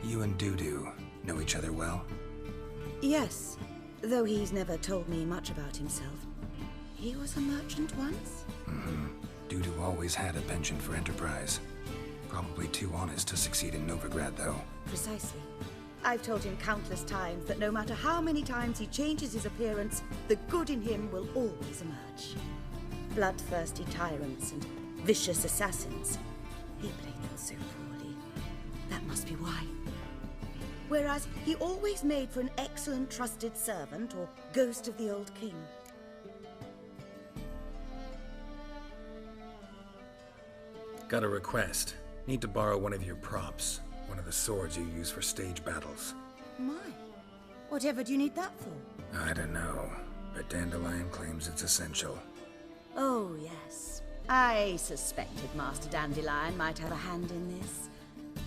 You and Dudu know each other well? Yes, though he's never told me much about himself. He was a merchant once? Mm-hmm. Dudu always had a penchant for enterprise. Probably too honest to succeed in Novigrad, though. Precisely. I've told him countless times that no matter how many times he changes his appearance, the good in him will always emerge. Bloodthirsty tyrants and vicious assassins. He played them so poorly. That must be why. Whereas he always made for an excellent trusted servant or ghost of the old king. Got a request. Need to borrow one of your props. One of the swords you use for stage battles. My, whatever do you need that for? I don't know, but Dandelion claims it's essential. Oh, yes. I suspected Master Dandelion might have a hand in this.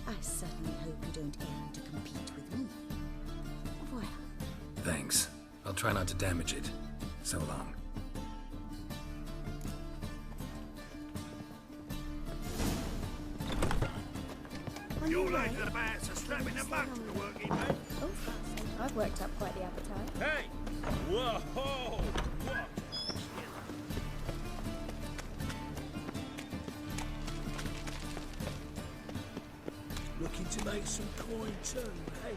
I certainly hope you don't aim to compete with me. Voilà. Thanks. I'll try not to damage it. So long. You like the bats are strapping them back to the working men. Oh, I've worked up quite the appetite. Hey! Whoa! What? Looking to make some coin too, hey?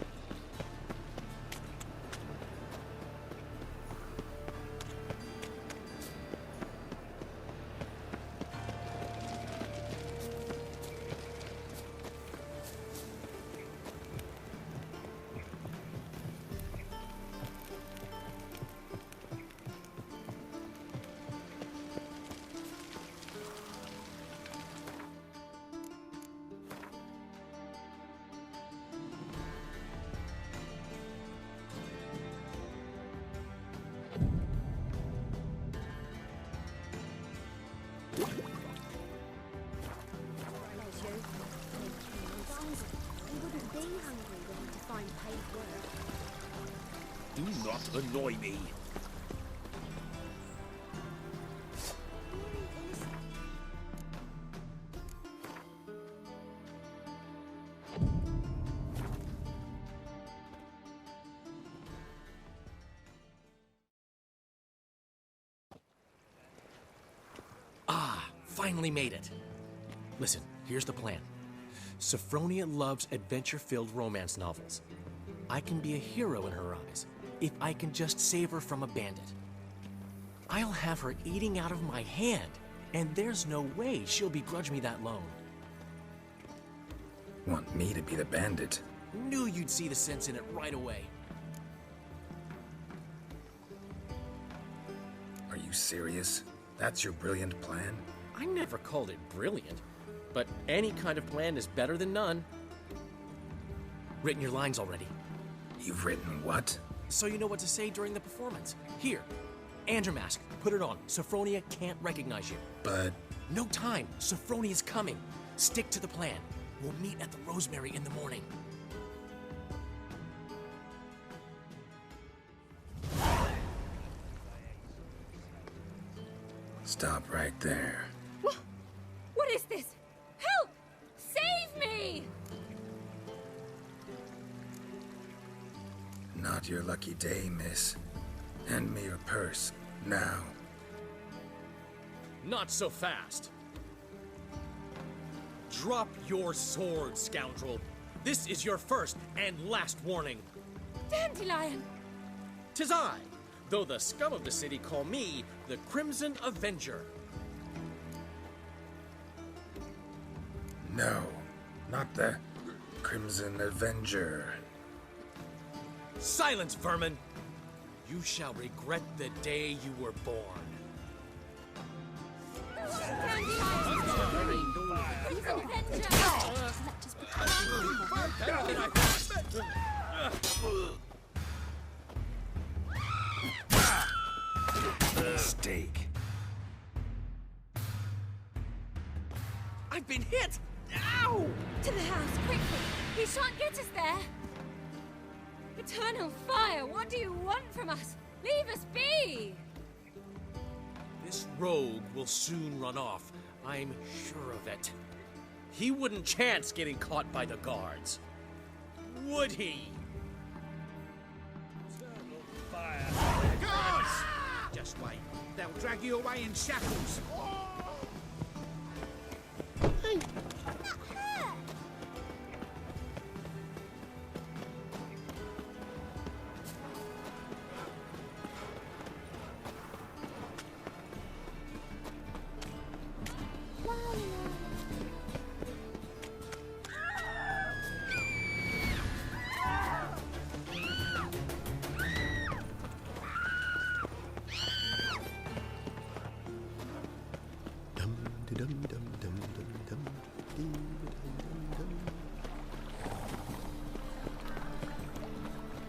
Do not annoy me. Ah, finally made it. Listen, here's the plan. Sophronia loves adventure-filled romance novels. I can be a hero in her eyes, if I can just save her from a bandit. I'll have her eating out of my hand, and there's no way she'll begrudge me that loan. Want me to be the bandit? Knew you'd see the sense in it right away. Are you serious? That's your brilliant plan? I never called it brilliant, but any kind of plan is better than none. Written your lines already. You've written what? So you know what to say during the performance. Here, Andromask, put it on. Sophronia can't recognize you. But... No time. Sophronia's coming. Stick to the plan. We'll meet at the Rosemary in the morning. Stop right there. What is this? Help! Save me! Not your lucky day, miss. Hand me your purse, now. Not so fast. Drop your sword, scoundrel. This is your first and last warning. Dandelion! 'Tis I, though the scum of the city call me the Crimson Avenger. No, not the Crimson Avenger. Silence, vermin! You shall regret the day you were born. Mistake. I've been hit! Ow! To the house, quickly! He shan't get us there! Eternal fire, what do you want from us? Leave us be! This rogue will soon run off. I'm sure of it. He wouldn't chance getting caught by the guards. Would he? Guards! Just wait. They'll drag you away in shackles. Hey!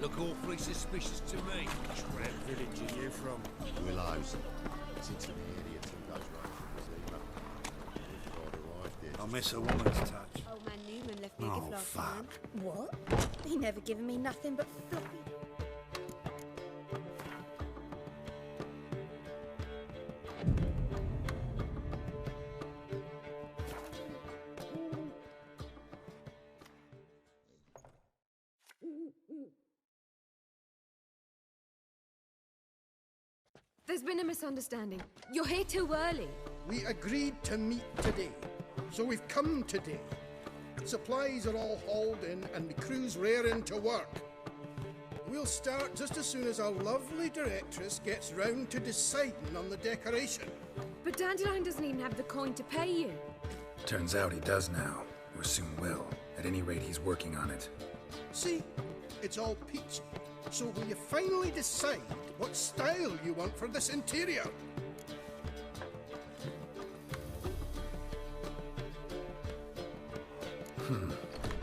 Look awfully suspicious to me. Which red village are you from? Willows. Since an idiot who goes right from the zebra. I'll miss a woman's touch. Old man Newman left me a Oh, gift last fuck. time. What? He never given me nothing but floppy. There's been a misunderstanding. You're here too early. We agreed to meet today, so we've come today. Supplies are all hauled in and the crew's raring to work. We'll start just as soon as our lovely directress gets round to deciding on the decoration. But Dandelion doesn't even have the coin to pay you. Turns out he does now, or soon will. At any rate, he's working on it. See, it's all peachy. So will you finally decide what style you want for this interior?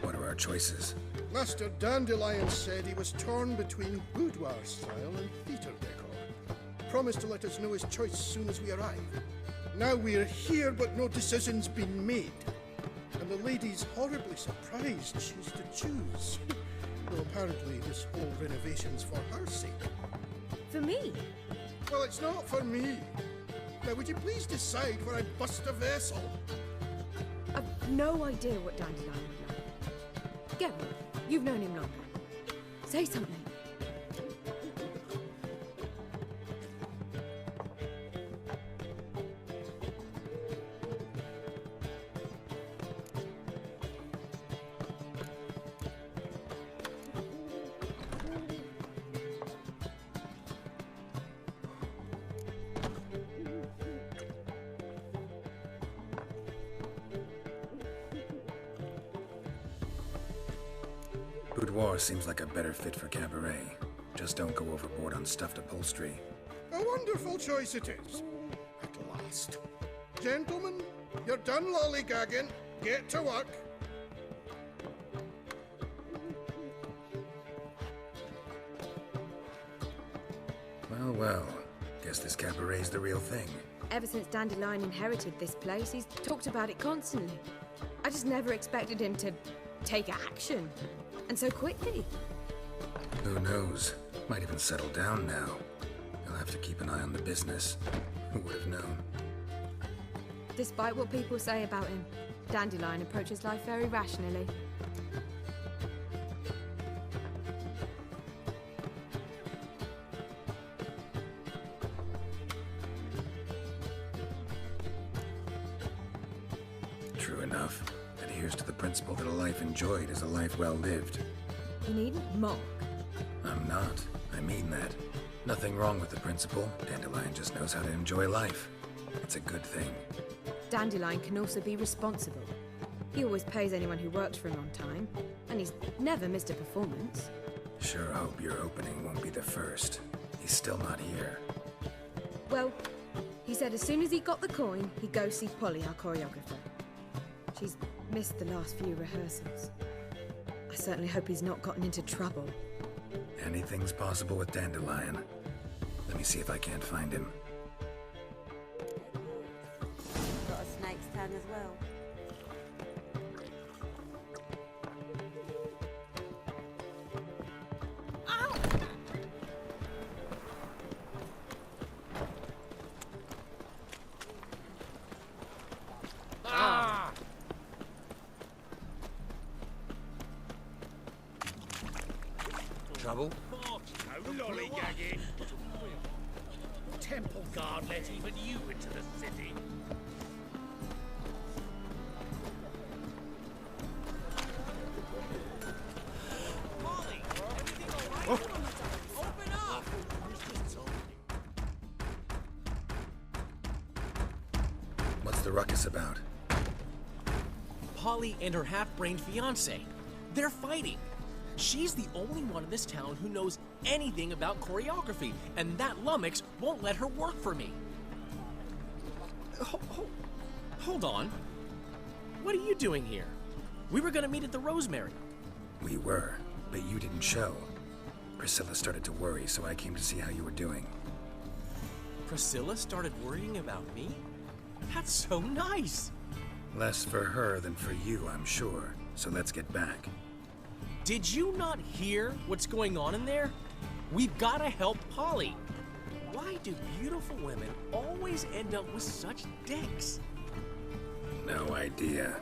What are our choices? Master Dandelion said he was torn between boudoir style and theatre decor. Promised to let us know his choice as soon as we arrive. Now we're here, but no decision's been made. And the lady's horribly surprised she's to choose. Though apparently this whole renovation's for her sake. For me? Well, it's not for me. Now, would you please decide where I bust a vessel? I've no idea what Dandelion would like. Geralt, you've known him longer. Say something. Boudoir seems like a better fit for cabaret. Just don't go overboard on stuffed upholstery. A wonderful choice it is. At last. Gentlemen, you're done lollygagging. Get to work. Well, well. Guess this cabaret's the real thing. Ever since Dandelion inherited this place, he's talked about it constantly. I just never expected him to take action. And so quickly. Who knows? Might even settle down now. You'll have to keep an eye on the business. Who would have known? Despite what people say about him, Dandelion approaches life very rationally. True enough. And adheres to the principle that a life enjoyed is a life well lived. You needn't mock. I'm not. I mean that. Nothing wrong with the principle. Dandelion just knows how to enjoy life. It's a good thing. Dandelion can also be responsible. He always pays anyone who works for him on time, and he's never missed a performance. Sure hope your opening won't be the first. He's still not here. Well, he said as soon as he got the coin, he'd go see Polly, our choreographer. She's missed the last few rehearsals. I certainly hope he's not gotten into trouble. Anything's possible with Dandelion. Let me see if I can't find him. Got a snake's tongue as well. Trouble? No lollygagging. Temple guard let even you into the city. Molly, everything all right? Open up! What's the ruckus about? Polly and her half-brained fiancé. They're fighting. She's the only one in this town who knows anything about choreography, and that lummox won't let her work for me. Hold on. What are you doing here? We were gonna meet at the Rosemary. We were, but you didn't show. Priscilla started to worry, so I came to see how you were doing. Priscilla started worrying about me? That's so nice! Less for her than for you, I'm sure. So let's get back. Did you not hear what's going on in there? We've got to help Polly. Why do beautiful women always end up with such dicks? No idea.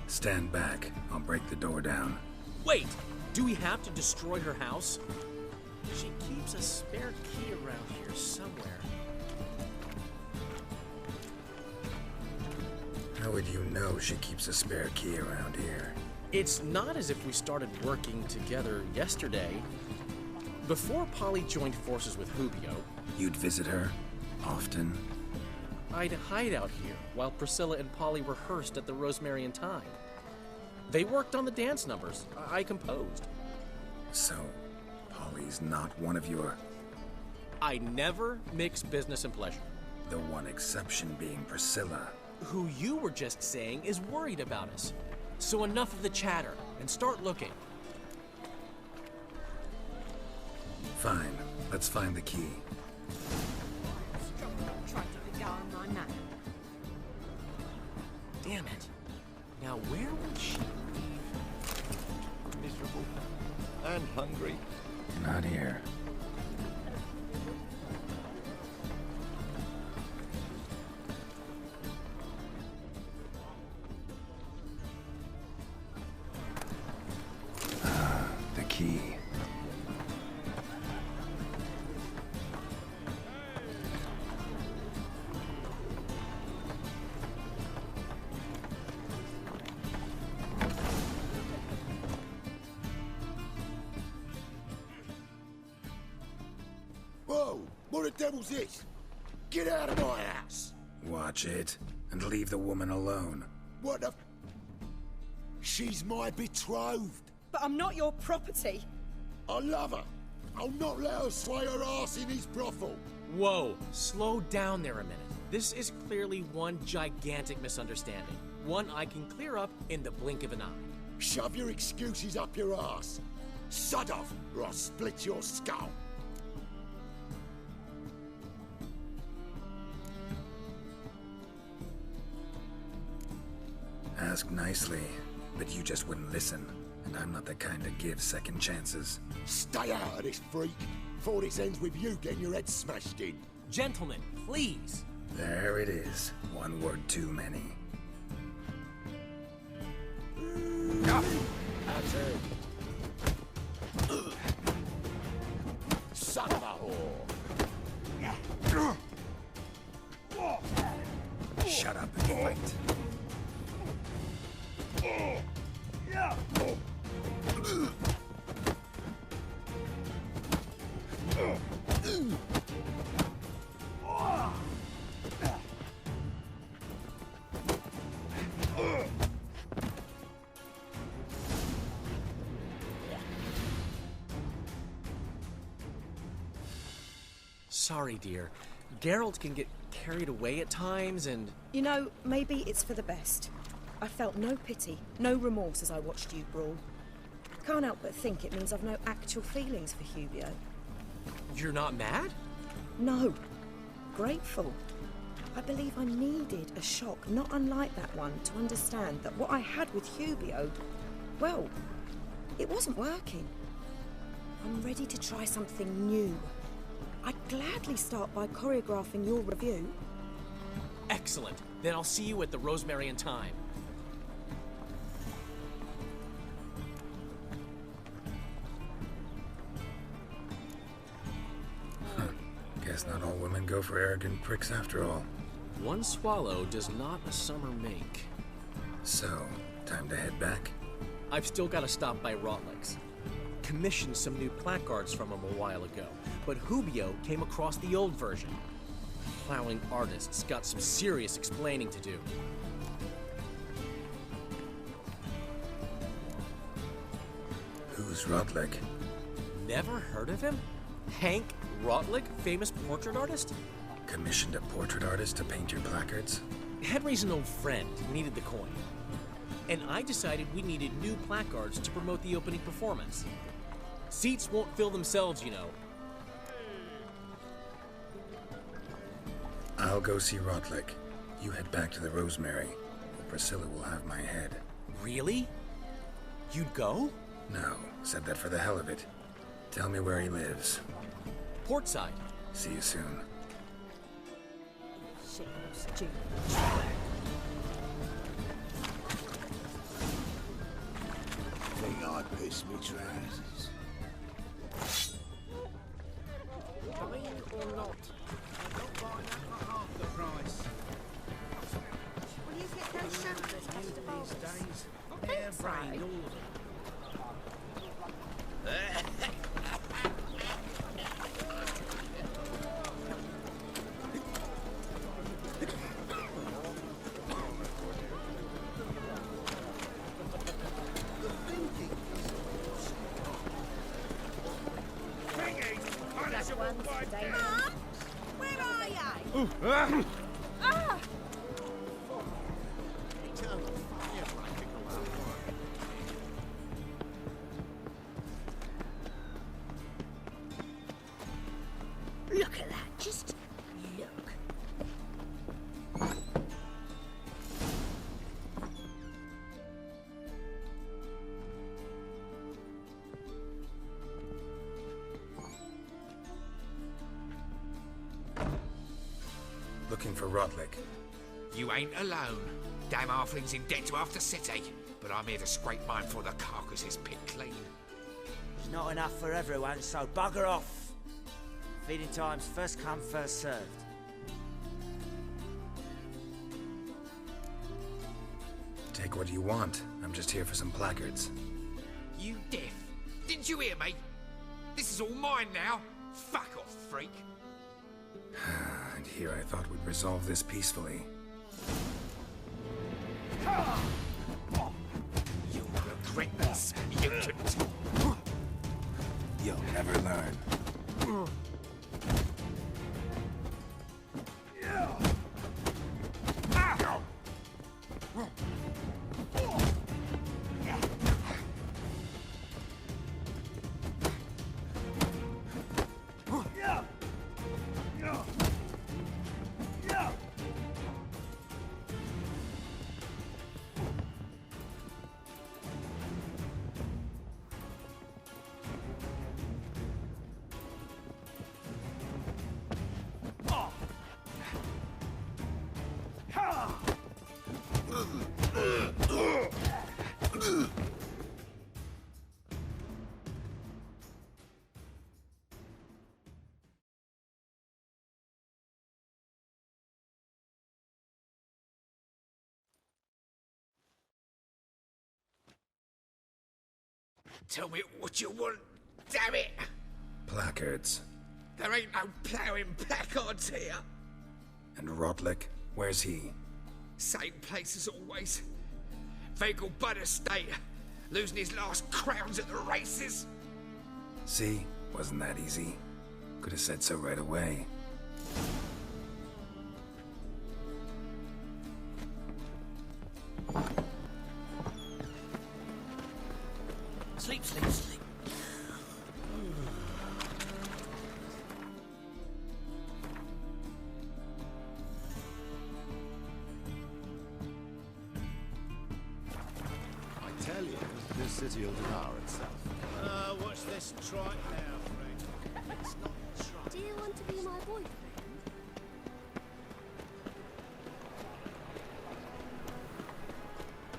Stand back. I'll break the door down. Wait, do we have to destroy her house? She keeps a spare key around here somewhere. How would you know she keeps a spare key around here? It's not as if we started working together yesterday. Before Polly joined forces with Hubio, you'd visit her? Often? I'd hide out here while Priscilla and Polly rehearsed at the Rosemary and Thyme. They worked on the dance numbers. I composed. So, Polly's not one of your... I never mix business and pleasure. The one exception being Priscilla. Who you were just saying is worried about us. So enough of the chatter, and start looking. Fine. Let's find the key. Damn it. Now where would she leave? Miserable. And hungry. Not here. The key. Whoa! What the devil's this? Get out of my house! Watch it, and leave the woman alone. What the... She's my betrothed. But I'm not your property. I love her. I'll not let her sway her ass in his brothel. Whoa, slow down there a minute. This is clearly one gigantic misunderstanding. One I can clear up in the blink of an eye. Shove your excuses up your ass. Sod off, or I'll split your skull. Ask nicely, but you just wouldn't listen. And I'm not the kind to give second chances. Stay out of this, freak, before this ends with you getting your head smashed in. Gentlemen, please. There it is. One word too many. That's it. Son of a whore. Shut up and fight. Sorry, dear. Geralt can get carried away at times and... You know, maybe it's for the best. I felt no pity, no remorse as I watched you brawl. Can't help but think it means I've no actual feelings for Hubio. You're not mad? No. Grateful. I believe I needed a shock not unlike that one to understand that what I had with Hubio, well, it wasn't working. I'm ready to try something new. I'd gladly start by choreographing your review. Excellent. Then I'll see you at the Rosemary and Thyme. Guess not all women go for arrogant pricks after all. One swallow does not a summer make. So, time to head back? I've still got to stop by Rotlick's. Commissioned some new placards from him a while ago, but Hubio came across the old version. Plowing artists got some serious explaining to do. Who's Rotlick? Never heard of him? Hank Rotlick, famous portrait artist? Commissioned a portrait artist to paint your placards? Henry's an old friend, needed the coin. And I decided we needed new placards to promote the opening performance. Seats won't fill themselves, you know. I'll go see Rotlick. You head back to the Rosemary, or Priscilla will have my head. Really? You'd go? No, said that for the hell of it. Tell me where he lives. Portside. See you soon. Shit, stupid. Think I pissed me trousers. Buying or not? I'm not buying that for half the price. Will you get those shamblers, Mr. Bowles? These days, I think air so. brain, all of them. Mum, where are you? Ah! Look at that, just look. Looking for Rotlick. You ain't alone. Damn halfling's in debt to half the city. But I'm here to scrape mine before the carcass is picked clean. There's not enough for everyone, so bugger off. Feeding time's first come, first served. Take what you want. I'm just here for some placards. You deaf? Didn't you hear me? This is all mine now. Fuck off, freak. And here I thought we'd resolve this peacefully. You'll regret this, mutant. You'll never learn. Tell me what you want, damn it! Placards. There ain't no ploughing placards here. And Rotlick, where's he? Same place as always. Vagal Bud Estate, losing his last crowns at the races. See? Wasn't that easy. Could have said so right away. Sleep, sleep, sleep. I tell you, this city will devour itself. Watch this trike now, Frank. It's not a trike. Do you want to be my boyfriend?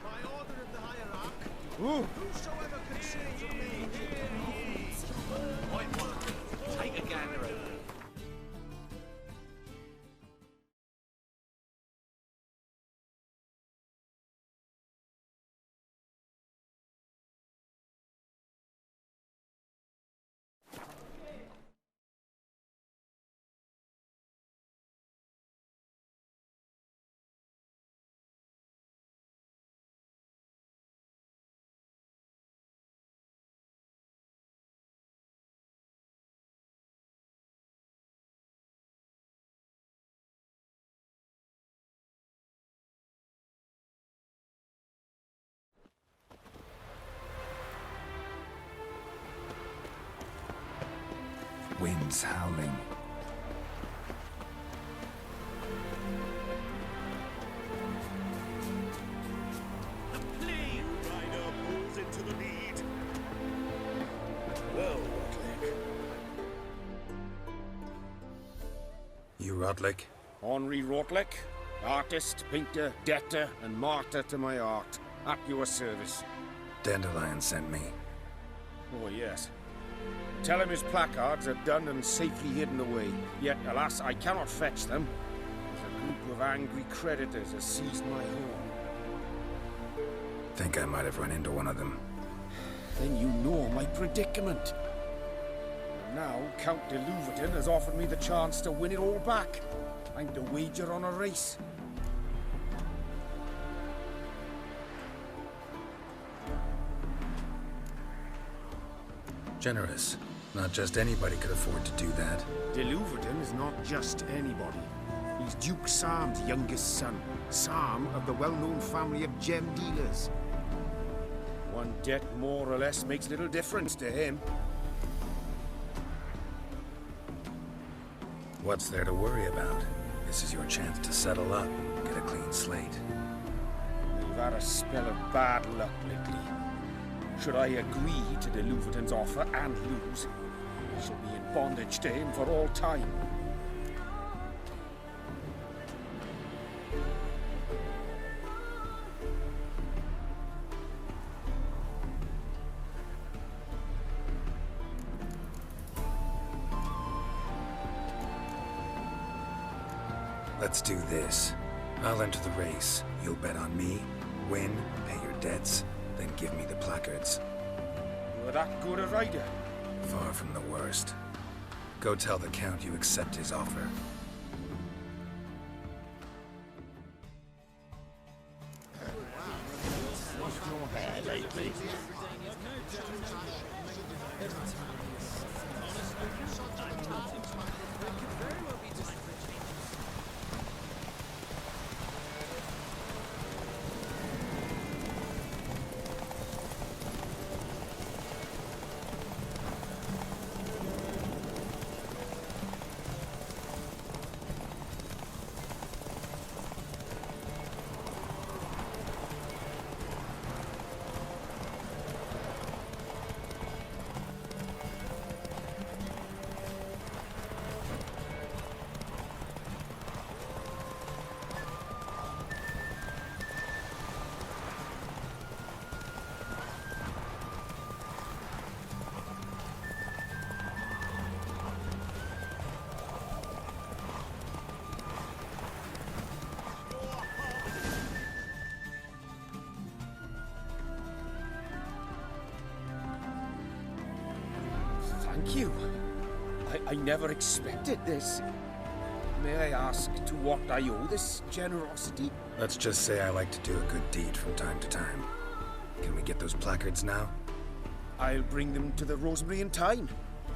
By order of the hierarch, whosoever consumes a maid Point one. Take a gander over. Winds howling. Clean rider pulls into the lead. Well, Rotlick. You Rotlick? Henri Rotlick, artist, painter, debtor, and martyr to my art. At your service. Dandelion sent me. Oh, yes. Tell him his placards are done and safely hidden away. Yet, alas, I cannot fetch them. As a group of angry creditors has seized my home. Think I might have run into one of them. Then you know my predicament. And now, Count de Louverton has offered me the chance to win it all back. I'm to wager on a race. Generous. Not just anybody could afford to do that. De Louverton is not just anybody. He's Duke Sam's youngest son. Sam of the well-known family of gem dealers. One debt more or less makes little difference to him. What's there to worry about? This is your chance to settle up, get a clean slate. We've had a spell of bad luck lately. Should I agree to de Louverton's offer and lose, I shall be in bondage to him for all time. Let's do this. I'll enter the race. You'll bet on me, win, pay your debts, then give me the placards. You're that good a rider? Far from the worst. Go tell the Count you accept his offer. Washed your hair lately? Thank you. I never expected this. May I ask to what I owe this generosity? Let's just say I like to do a good deed from time to time. Can we get those placards now? I'll bring them to the Rosemary in time,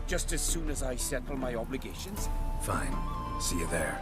just as soon as I settle my obligations. Fine. See you there.